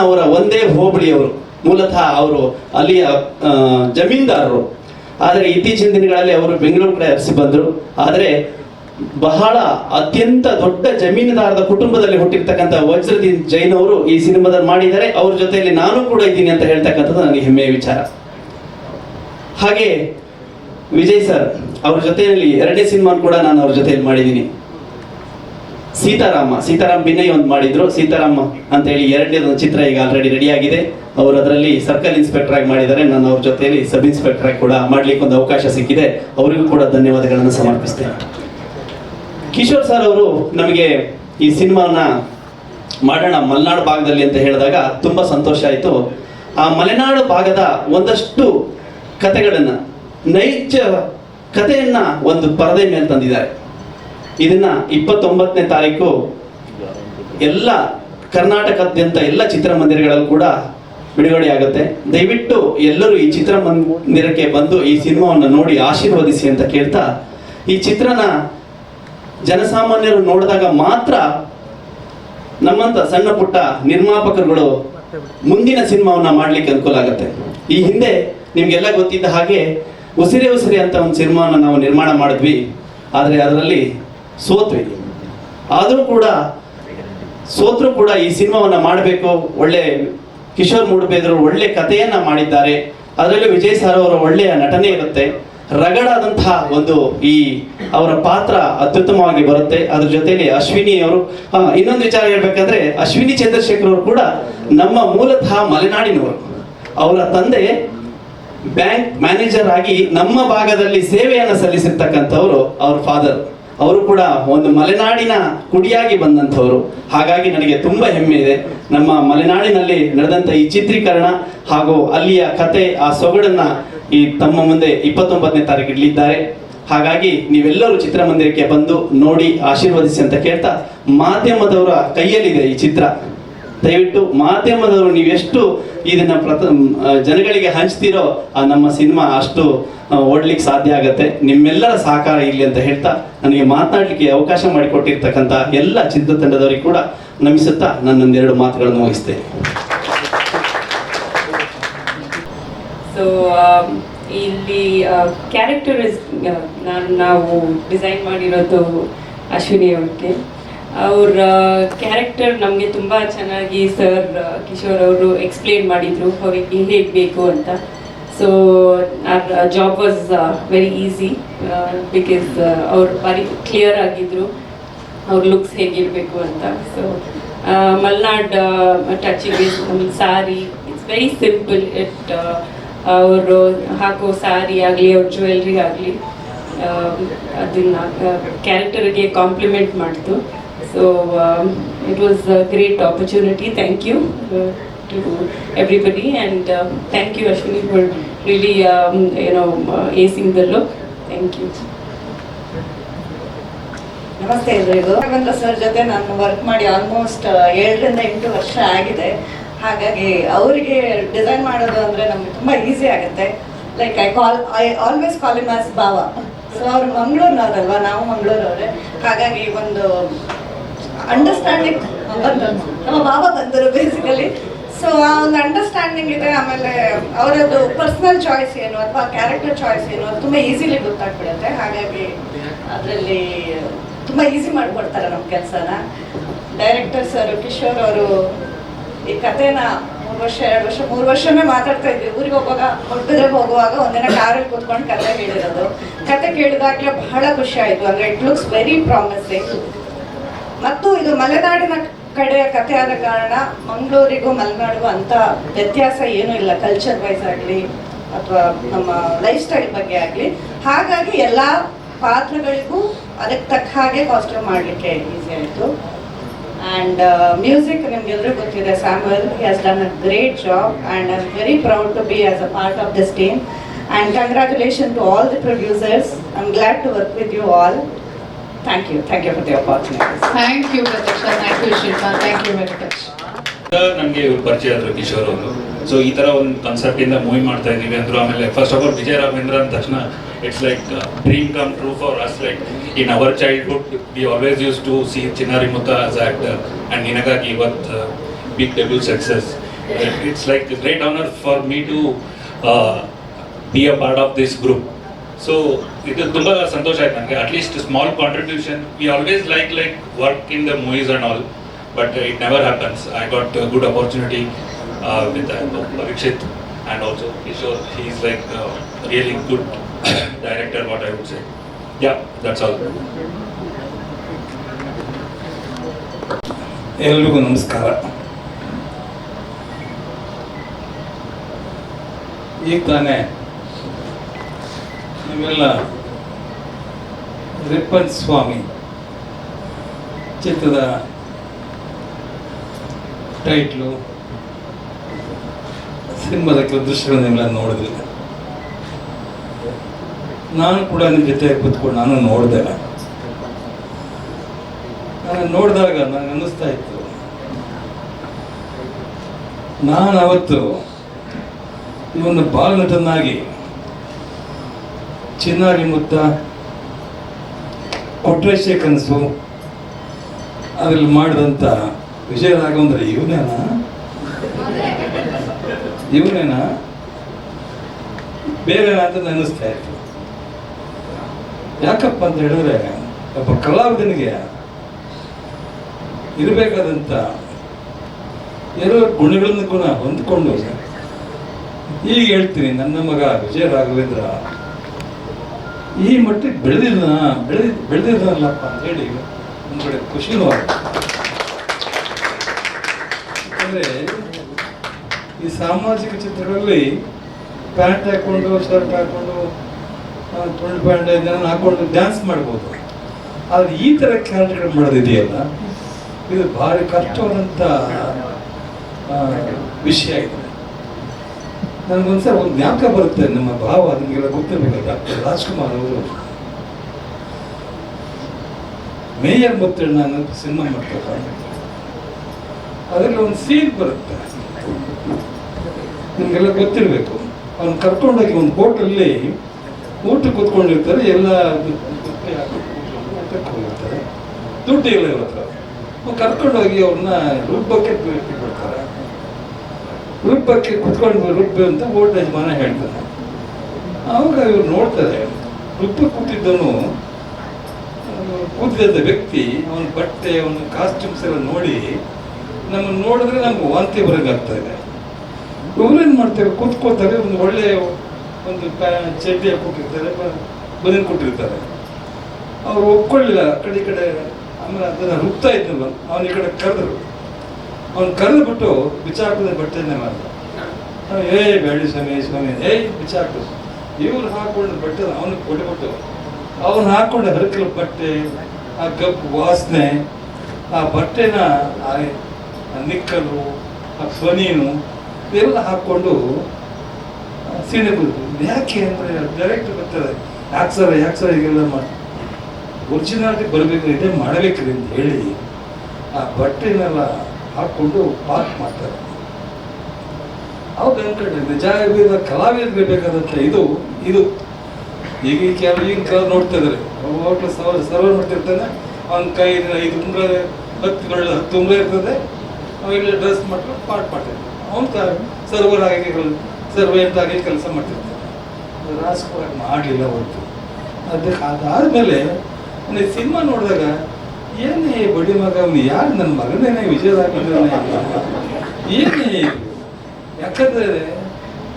ಅವರ ಒಂದೇ ಹೋಬಳಿಯವರು. ಮೂಲತಃ ಅವರು ಅಲ್ಲಿಯ ಜಮೀನ್ದಾರರು. ಆದರೆ ಇತ್ತೀಚಿನ ದಿನಗಳಲ್ಲಿ ಅವರು ಬೆಂಗಳೂರು ಕಡೆ ಹರಿಸಿ ಬಂದರು. ಆದರೆ ಬಹಳ ಅತ್ಯಂತ ದೊಡ್ಡ ಜಮೀನುದಾರದ ಕುಟುಂಬದಲ್ಲಿ ಹುಟ್ಟಿರ್ತಕ್ಕಂಥ ವಜ್ರದೀನ್ ಜೈನ್ ಅವರು ಈ ಸಿನಿಮಾದಲ್ಲಿ ಮಾಡಿದ್ದಾರೆ. ಅವ್ರ ಜೊತೆಯಲ್ಲಿ ನಾನು ಕೂಡ ಇದ್ದೀನಿ ಅಂತ ಹೇಳ್ತಕ್ಕಂಥದ್ದು ನನಗೆ ಹೆಮ್ಮೆಯ ವಿಚಾರ. ಹಾಗೆ ವಿಜಯ್ ಸರ್ ಅವ್ರ ಜೊತೆಯಲ್ಲಿ 2ನೇ ಸಿನಿಮಾ ಕೂಡ ನಾನು ಅವ್ರ ಜೊತೆಯಲ್ಲಿ ಮಾಡಿದ್ದೀನಿ. ಸೀತಾರಾಮ್ ಬಿನಯ್ ಒಂದು ಮಾಡಿದ್ರು. ಸೀತಾರಾಮ ಅಂತ ಹೇಳಿ 2ನೇದೊಂದು ಚಿತ್ರ ಈಗ ಆಲ್ರೆಡಿ ರೆಡಿ ಆಗಿದೆ. ಅವರು ಅದರಲ್ಲಿ ಸರ್ಕಲ್ ಇನ್ಸ್ಪೆಕ್ಟರ್ ಆಗಿ ಮಾಡಿದ್ದಾರೆ. ನಾನು ಅವ್ರ ಜೊತೆಯಲ್ಲಿ ಸಬ್ ಇನ್ಸ್ಪೆಕ್ಟರ್ ಆಗಿ ಕೂಡ ಮಾಡ್ಲಿಕ್ಕೆ ಒಂದು ಅವಕಾಶ ಸಿಕ್ಕಿದೆ. ಅವರಿಗೂ ಕೂಡ ಧನ್ಯವಾದಗಳನ್ನು ಸಮರ್ಪಿಸ್ತೇನೆ. ಕಿಶೋರ್ ಸರ್ ಅವರು ನಮಗೆ ಈ ಸಿನಿಮಾನ ಮಾಡೋಣ ಮಲೆನಾಡು ಭಾಗದಲ್ಲಿ ಅಂತ ಹೇಳಿದಾಗ ತುಂಬಾ ಸಂತೋಷ ಆಯಿತು. ಆ ಮಲೆನಾಡು ಭಾಗದ ಒಂದಷ್ಟು ಕಥೆಗಳನ್ನು, ನೈಜ ಕಥೆಯನ್ನ ಒಂದು ಪರದೆ ಮೇಲೆ ತಂದಿದ್ದಾರೆ. ಇದನ್ನ 29ನೇ ತಾರೀಕು ಎಲ್ಲ ಕರ್ನಾಟಕದಾದ್ಯಂತ ಎಲ್ಲ ಚಿತ್ರಮಂದಿರಗಳಲ್ಲೂ ಕೂಡ ಬಿಡುಗಡೆ ಆಗುತ್ತೆ. ದಯವಿಟ್ಟು ಎಲ್ಲರೂ ಈ ಚಿತ್ರಮಂದಿರಕ್ಕೆ ಬಂದು ಈ ಸಿನಿಮಾವನ್ನು ನೋಡಿ ಆಶೀರ್ವದಿಸಿ ಅಂತ ಕೇಳ್ತಾ, ಈ ಚಿತ್ರನ ಜನಸಾಮಾನ್ಯರು ನೋಡಿದಾಗ ಮಾತ್ರ ನಮ್ಮಂತ ಸಣ್ಣ ಪುಟ್ಟ ನಿರ್ಮಾಪಕರುಗಳು ಮುಂದಿನ ಸಿನಿಮಾವನ್ನ ಮಾಡ್ಲಿಕ್ಕೆ ಅನುಕೂಲ ಆಗುತ್ತೆ. ಈ ಹಿಂದೆ ನಿಮ್ಗೆಲ್ಲ ಗೊತ್ತಿದ್ದ ಹಾಗೆ ಉಸಿರೇ ಅಂತ ಒಂದು ಸಿನಿಮಾವನ್ನು ನಾವು ನಿರ್ಮಾಣ ಮಾಡಿದ್ವಿ. ಆದರೆ ಅದರಲ್ಲಿ ಸೋತ್ವಿ. ಆದರೂ ಕೂಡ ಈ ಸಿನಿಮಾವನ್ನ ಮಾಡಬೇಕು, ಒಳ್ಳೆ ಕಿಶೋರ್ ಮೂಡುಬೇದ್ರು ಒಳ್ಳೆ ಕಥೆಯನ್ನ ಮಾಡಿದ್ದಾರೆ. ಅದರಲ್ಲಿ ವಿಜಯ್ ಸರ್ ಅವರ ಒಳ್ಳೆಯ ನಟನೆ ಇರುತ್ತೆ. ರಗಡಾದಂತಹ ಒಂದು ಈ ಅವರ ಪಾತ್ರ ಅತ್ಯುತ್ತಮವಾಗಿ ಬರುತ್ತೆ. ಅದ್ರ ಜೊತೆಲಿ ಅಶ್ವಿನಿ ಅವರು, ಇನ್ನೊಂದು ವಿಚಾರ ಹೇಳ್ಬೇಕಂದ್ರೆ ಅಶ್ವಿನಿ ಚಂದ್ರಶೇಖರ್ ಅವರು ಕೂಡ ನಮ್ಮ ಮೂಲತಃ ಮಲೆನಾಡಿನವರು. ಅವರ ತಂದೆ ಬ್ಯಾಂಕ್ ಮ್ಯಾನೇಜರ್ ಆಗಿ ನಮ್ಮ ಭಾಗದಲ್ಲಿ ಸೇವೆಯನ್ನು ಸಲ್ಲಿಸಿರ್ತಕ್ಕಂಥವ್ರು ಅವ್ರ ಫಾದರ್. ಅವರು ಕೂಡ ಒಂದು ಮಲೆನಾಡಿನ ಕುಡಿಯಾಗಿ ಬಂದಂಥವ್ರು. ಹಾಗಾಗಿ ನನಗೆ ತುಂಬಾ ಹೆಮ್ಮೆ ಇದೆ. ನಮ್ಮ ಮಲೆನಾಡಿನಲ್ಲಿ ನಡೆದಂಥ ಈ ಚಿತ್ರೀಕರಣ ಹಾಗೂ ಅಲ್ಲಿಯ ಕತೆ, ಆ ಸೊಗಡನ್ನ ಈ ತಮ್ಮ ಮುಂದೆ 29ನೇ ತಾರೀಕು ಇಡಲಿದ್ದಾರೆ. ಹಾಗಾಗಿ ನೀವೆಲ್ಲರೂ ಚಿತ್ರಮಂದಿರಕ್ಕೆ ಬಂದು ನೋಡಿ ಆಶೀರ್ವದಿಸಿ ಅಂತ ಕೇಳ್ತಾ, ಮಾಧ್ಯಮದವರ ಕೈಯಲ್ಲಿದೆ ಈ ಚಿತ್ರ. ದಯವಿಟ್ಟು ಮಾಧ್ಯಮದವರು ನೀವೆಷ್ಟು ಇದನ್ನ ಜನಗಳಿಗೆ ಹಂಚ್ತೀರೋ ಆ ನಮ್ಮ ಸಿನಿಮಾ ಅಷ್ಟು ಓಡ್ಲಿಕ್ಕೆ ಸಾಧ್ಯ ಆಗುತ್ತೆ. ನಿಮ್ಮೆಲ್ಲರ ಸಹಕಾರ ಇರಲಿ ಅಂತ ಹೇಳ್ತಾ, ನನಗೆ ಮಾತನಾಡಲಿಕ್ಕೆ ಅವಕಾಶ ಮಾಡಿಕೊಟ್ಟಿರ್ತಕ್ಕಂಥ ಎಲ್ಲ ಚಿತ್ರತಂಡದವರಿಗೆ ಕೂಡ ನಮಿಸುತ್ತಾ ನನ್ನೊಂದೆರಡು ಮಾತುಗಳನ್ನು ಮುಗಿಸ್ತೇನೆ. ಸೊ ಇಲ್ಲಿ ಕ್ಯಾರೆಕ್ಟರ್ ನಾವು ಡಿಸೈನ್ ಮಾಡಿರೋದು ಅಶ್ವಿನಿ ಅವ್ರಿಗೆ. ಅವ್ರ ಕ್ಯಾರೆಕ್ಟರ್ ನಮಗೆ ತುಂಬ ಚೆನ್ನಾಗಿ ಸರ್ ಕಿಶೋರ್ ಅವರು ಎಕ್ಸ್ಪ್ಲೇನ್ ಮಾಡಿದರು ಅವರಿಗೆ ಹೇಗೆ ಬೇಕು ಅಂತ. So our job was very easy because ಅವ್ರು ಭಾರಿ ಕ್ಲಿಯರ್ ಆಗಿದ್ರು ಅವ್ರ ಲುಕ್ಸ್ ಹೇಗಿರಬೇಕು ಅಂತ. ಸೊ ಮಲ್ನಾಡ್ ಟಚಿಗೆ ನಮ್ಮ ಸಾರಿ ಇಟ್ಸ್ ವೆರಿ ಸಿಂಪಲ್. ಅವರು ಹಾಕೋ ಸಾರಿ ಆಗಲಿ ಅವ್ರ ಜ್ಯುವೆಲ್ರಿ ಆಗಲಿ ಅದನ್ನು ಕ್ಯಾರೆಕ್ಟರ್ಗೆ ಕಾಂಪ್ಲಿಮೆಂಟ್ ಮಾಡ್ತು. So it was a great opportunity. Thank you to everybody, and thank you Ashwini for really acing the look. Thank you. ನಮಸ್ತೆ ಎಲ್ರಿಗೂ. ರಾಘವೇಂದ್ರ ಸರ್ ಜೊತೆ ನಾನು ವರ್ಕ್ ಮಾಡಿ ಆಲ್ಮೋಸ್ಟ್ 7 ರಿಂದ 8 ವರ್ಷ ಆಗಿದೆ. ಹಾಗಾಗಿ ಅವರಿಗೆ ಡಿಸೈನ್ ಮಾಡೋದು ಅಂದರೆ ನಮಗೆ ತುಂಬ ಈಸಿ ಆಗುತ್ತೆ. Like I always call him as ಬಾವ. ಸೊ ಅವ್ರು ಮಂಗಳೂರಿನವ್ರಲ್ವಾ, ನಾವು ಮಂಗಳೂರವ್ರೆ. ಹಾಗಾಗಿ ಒಂದು ಅಂಡರ್ಸ್ಟ್ಯಾಂಡಿಂಗ್ ನಮ್ಮ ಬಾಬಾ ಬಂದರು ಬೇಸಿಕಲಿ. ಸೊ ಆ ಒಂದು ಅಂಡರ್ಸ್ಟ್ಯಾಂಡಿಂಗ್ ಇದೆ. ಆಮೇಲೆ ಅವರದ್ದು ಪರ್ಸ್ನಲ್ ಚಾಯ್ಸ್ ಏನು ಅಥವಾ ಕ್ಯಾರೆಕ್ಟರ್ ಚಾಯ್ಸ್ ಏನು ಅದು ತುಂಬ ಈಸಿಲಿ ಗೊತ್ತಾಗ್ಬಿಡುತ್ತೆ. ಹಾಗಾಗಿ ಅದರಲ್ಲಿ ತುಂಬ ಈಸಿ ಮಾಡಿಕೊಡ್ತಾರೆ ನಮ್ಮ ಕೆಲಸನ. ಡೈರೆಕ್ಟರ್ ಸರ್ ಕಿಶೋರ್ ಅವರು ಈ ಕಥೆನ 3 ವರ್ಷ 2 ವರ್ಷ 3 ವರ್ಷನೇ ಮಾತಾಡ್ತಾ ಇದ್ವಿ. ಊರಿಗೆ ಹೋಗುವಾಗ ಒಂದಿನ ಕಾರಲ್ಲಿ ಕೂತ್ಕೊಂಡು ಕತೆ ಹೇಳಿರೋದು. ಕತೆ ಕೇಳಿದಾಗಲೇ ಬಹಳ ಖುಷಿ ಆಯಿತು. ಅಂದರೆ ಇಟ್ ಲುಕ್ಸ್ ವೆರಿ ಪ್ರಾಮಿಸಿಂಗ್. ಮತ್ತು ಇದು ಮಲೆನಾಡಿನ ಕಡೆಯ ಕಥೆ ಆದ ಕಾರಣ ಮಂಗಳೂರಿಗೂ ಮಲೆನಾಡಿಗೂ ಅಂತ ವ್ಯತ್ಯಾಸ ಏನೂ ಇಲ್ಲ, ಕಲ್ಚರ್ ವೈಸ್ ಆಗಲಿ ಅಥವಾ ನಮ್ಮ ಲೈಫ್ ಸ್ಟೈಲ್ ಬಗ್ಗೆ ಆಗಲಿ. ಹಾಗಾಗಿ ಎಲ್ಲ ಪಾತ್ರಗಳಿಗೂ ಅದಕ್ಕೆ ತಕ್ಕ ಹಾಗೆ ಕಾಸ್ಟ್ಯೂಮ್ ಮಾಡಲಿಕ್ಕೆ ಈಸಿ ಆಯಿತು. ಆ್ಯಂಡ್ ಮ್ಯೂಸಿಕ್ ನಿಮಗೆಲ್ಲರೂ ಗೊತ್ತಿದೆ, Samuel he has done a great job and I am very proud to be as a part of this team. And congratulation to all the producers. I am glad to work with you all. Thank you for the opportunity. Thank you, Pratiksha. Thank you, Shilpa. Thank you very much. ನನಗೆ ಇವ್ರು ಪರಿಚಯ ಆದರು ಕಿಶೋರ್ ಅವರು. ಸೊ ಈ ಥರ ಒಂದು ಕಾನ್ಸೆಪ್ಟಿಂದ ಮೂವಿ ಮಾಡ್ತಾ ಇದ್ದೀವಿ ಅಂದರು. ಆಮೇಲೆ first of all Vijaya Raghavendra ಅಂದ ತಕ್ಷಣ it's like dream come true for us. Like in our childhood we always use to see Chinnari Mutta as actor and Ninagagi ಇವತ್ತು big debut success. It's like great honour for me to be a part of this group. So ಇದು ತುಂಬ ಸಂತೋಷ ಆಯ್ತು ನನಗೆ. At least small contribution. We always like work in the movies and all, but it never happens. I got a good opportunity with Parikshit and also Kishore. He's like a really good director, what I would say. Yeah, that's all. ಎಲ್ರಿಗೂ ನಮಸ್ಕಾರ. ಈಗ ತಾನೇ ನೀವೆಲ್ಲ ರಿಪ್ಪನ್ ಸ್ವಾಮಿ ಚಿತ್ರದ ಟೈಟ್ಲು, ಸಿನಿಮಾದ ಕೆಲವು ದೃಶ್ಯಗಳನ್ನೆಲ್ಲ ನೋಡಿದ್ರಿ. ನಾನು ಕೂಡ ನಿಮ್ಮ ಜೊತೆ ಕೂತ್ಕೊಂಡು ನಾನು ನೋಡಿದೆ. ನಾನು ನೋಡಿದಾಗ ನನಗೆ ಅನ್ನಿಸ್ತಾ ಇತ್ತು, ನಾನು ಅವತ್ತು ಇವನು ಬಾಲನಟನಾಗಿ ಚಿನ್ನಾರಿ ಮುತ್ತ, ಕೊಟ್ರೇಶೆ ಕನಸು ಅದ್ರಲ್ಲಿ ಮಾಡಿದಂಥ ವಿಜಯ ರಾಘವೇಂದ್ರ ಇವನೇನಾ ಬೇರೆನಾ ಅಂತ ಅನ್ನಿಸ್ತಾ ಇತ್ತು. ಯಾಕಪ್ಪ ಅಂತ ಹೇಳಿದ್ರೆ, ಒಬ್ಬ ಕಲಾವಿದನಿಗೆ ಇರಬೇಕಾದಂಥ ಎಲ್ಲ ಗುಣಗಳನ್ನು ಕೂಡ ಹೊಂದ್ಕೊಂಡು, ಈಗ ಹೇಳ್ತೀನಿ, ನನ್ನ ಮಗ ವಿಜಯ ರಾಘವೇಂದ್ರ ಈ ಮಟ್ಟಿಗೆ ಬೆಳೆದಿದ್ದಾನಲ್ಲಪ್ಪ ಅಂತ ಹೇಳಿ ಒಂದು ಕಡೆ ಖುಷಿನೂ ಆಗುತ್ತೆ. ಯಾಕಂದರೆ ಈ ಸಾಮಾಜಿಕ ಚಿತ್ರಗಳಲ್ಲಿ ಪ್ಯಾಂಟ್ ಹಾಕ್ಕೊಂಡು, ಶರ್ಟ್ ಹಾಕ್ಕೊಂಡು, ತುಂಡು ಪ್ಯಾಂಟ್ ಇದನ್ನು ಹಾಕ್ಕೊಂಡು ಡ್ಯಾನ್ಸ್ ಮಾಡ್ಬೋದು. ಆದರೆ ಈ ಥರ ಕ್ಯಾರೆಕ್ಟರ್ಗಳು ಮಾಡೋದಿದೆಯಲ್ಲ, ಇದು ಭಾರಿ ಕಷ್ಟವಾದಂಥ ವಿಷಯ ಇದೆ. ನನಗೊಂದ್ಸಲ ಒಂದು ಜ್ಞಾಪಕ ಬರುತ್ತೆ. ನಮ್ಮ ಭಾವ ನಿಮಗೆಲ್ಲ ಗೊತ್ತಿರಬೇಕು, ಡಾಕ್ಟರ್ ರಾಜ್ಕುಮಾರ್ ಅವರು ಮೇಯರ್ ಮುತ್ತಣ್ಣ ಅನ್ನೋದು ಸಿನಿಮಾ ಮಾಡ್ತಾರೆ. ಅದರಲ್ಲಿ ಒಂದು ಸೀನ್ ಬರುತ್ತೆ, ನಿಮಗೆಲ್ಲ ಗೊತ್ತಿರಬೇಕು. ಅವ್ನು ಕರ್ಕೊಂಡೋಗಿ ಒಂದು ಹೋಟೆಲ್ಲಿ ಊಟ ಕೂತ್ಕೊಂಡಿರ್ತಾರೆ, ಎಲ್ಲ ಹೋಗಿರ್ತಾರೆ, ದುಡ್ಡು ಇಲ್ಲ ಇವ್ರ ಹತ್ರ. ಕರ್ಕೊಂಡೋಗಿ ಅವ್ರನ್ನ ರುಬ್ಬಕ್ಕೆ ಬಿಡ್ತಾರೆ. ರುಬ್ಬಕ್ಕೆ ಕುತ್ಕೊಂಡು ರುಬ್ಬಿ ಅಂತ ಹೋಟೆಲ್ ಯಜಮಾನ ಹೇಳ್ತಾನೆ. ಆವಾಗ ಇವ್ರು ನೋಡ್ತಾರೆ, ರುಬ್ಬ ಕೂತಿದ್ದವನು, ಕೂತಿದ್ದ ವ್ಯಕ್ತಿ, ಅವನ ಬಟ್ಟೆ, ಅವನ ಕಾಸ್ಟ್ಯೂಮ್ಸ್ ಎಲ್ಲ ನೋಡಿ ನಮ್ಮನ್ನು ನೋಡಿದ್ರೆ ನಮ್ಗೆ ವಾಂತಿ ಬರಂಗಾಗ್ತಾ ಇದೆ. ಇವ್ರೇನು ಮಾಡ್ತಾರೆ, ಕೂತ್ಕೋತಾರೆ, ಒಂದು ಒಳ್ಳೆಯ ಒಂದು ಚಡ್ಡಿ ಹಾಕೊಟ್ಟಿರ್ತಾರೆ, ಬನಿನ್ ಕೊಟ್ಟಿರ್ತಾರೆ. ಅವ್ರು ಒಪ್ಕೊಳ್ಳಿಲ್ಲ, ಆ ಕಡೆ. ಆಮೇಲೆ ಅದನ್ನು ರುಬ್ತಾ ಇದ್ದಲ್ಲ, ಅವನ ಈ ಕಡೆ ಕರೆದ್ರು. ಅವ್ನು ಕರೆದ್ಬಿಟ್ಟು ಬಿಚ್ಚಾಕಿದ ಬಟ್ಟೆನೇ ಮಾಡಿದ. ಬೇಡಿ ಸ್ವಾಮಿ ಬಿಚ್ಚಾಕಿದ್ರು. ಇವ್ರು ಹಾಕೊಂಡು ಬಟ್ಟೆ ಅವನಿಗೆ ಕೊಟ್ಟುಬಿಟ್ಟು, ಅವನು ಹಾಕೊಂಡು ಹರಕಲ ಬಟ್ಟೆ, ಆ ಗಬ್ಬು ವಾಸನೆ, ಆ ಬಟ್ಟೆನ, ಆ ನಿಕ್ಕಲು, ಆ ಬನೀನು ಇವೆಲ್ಲ ಹಾಕ್ಕೊಂಡು ಸೀಣೆ ಕೂತು. ಯಾಕೆ ಅಂದರೆ ಡೈರೆಕ್ಟ್ ಬರ್ತಾರೆ, ಯಾಕೆ ಸರ್ ಹೀಗೆಲ್ಲ ಮಾಡಿ ಒರಿಜಿನಾಲಿಟಿ ಬರಬೇಕು, ಇದೇ ಮಾಡಬೇಕ್ರಿ ಅಂತ ಹೇಳಿ ಆ ಬಟ್ಟೆನೆಲ್ಲ ಹಾಕ್ಕೊಂಡು ಪಾರ್ಕ್ ಮಾಡ್ತಾರೆ. ಅವಾಗ ಅನ್ಕೊಂಡೆ, ನಿಜ ಕಲಾವಿದರಿಗೆ ಬೇಕಾದಂಥ ಇದು ಈಗ ಕೆಲವು ನೋಡ್ತಾ ಇದ್ದಾರೆ. ಹೋಟ್ಲು ಸರ್ವರ್ ಮಾಡ್ತಿರ್ತಾನೆ, ಅವನ ಕೈ 5 ಉಂಗ್ರ 10 ಉಂಗ್ರ ಇರ್ತದೆ, ಅವೆಲ್ಲ ಡ್ರೆಸ್ ಮಾಡ್ಕೊಂಡು ಪಾರ್ಟ್ ಮಾಡ್ತಿರ್ತಾನೆ. ಅವನು ಸರ್ವೆಂಟ್ ಆಗಿ ಕೆಲಸ ಮಾಡ್ತಿರ್ತಾನೆ. ರಾಜ್ಕುಮಾರ್ ಮಾಡಲಿಲ್ಲ ಹೊರತು. ಅದಾದಮೇಲೆ ನನಗೆ ಸಿನಿಮಾ ನೋಡಿದಾಗ, ಏನೇ ಬಡಿ ಮಗ, ಅವನು ಯಾರು ನನ್ನ ಮಗನೇನೆ ವಿಜಯ ರಾಘವೇಂದ್ರ ಏನೇ ಇದು? ಯಾಕಂದರೆ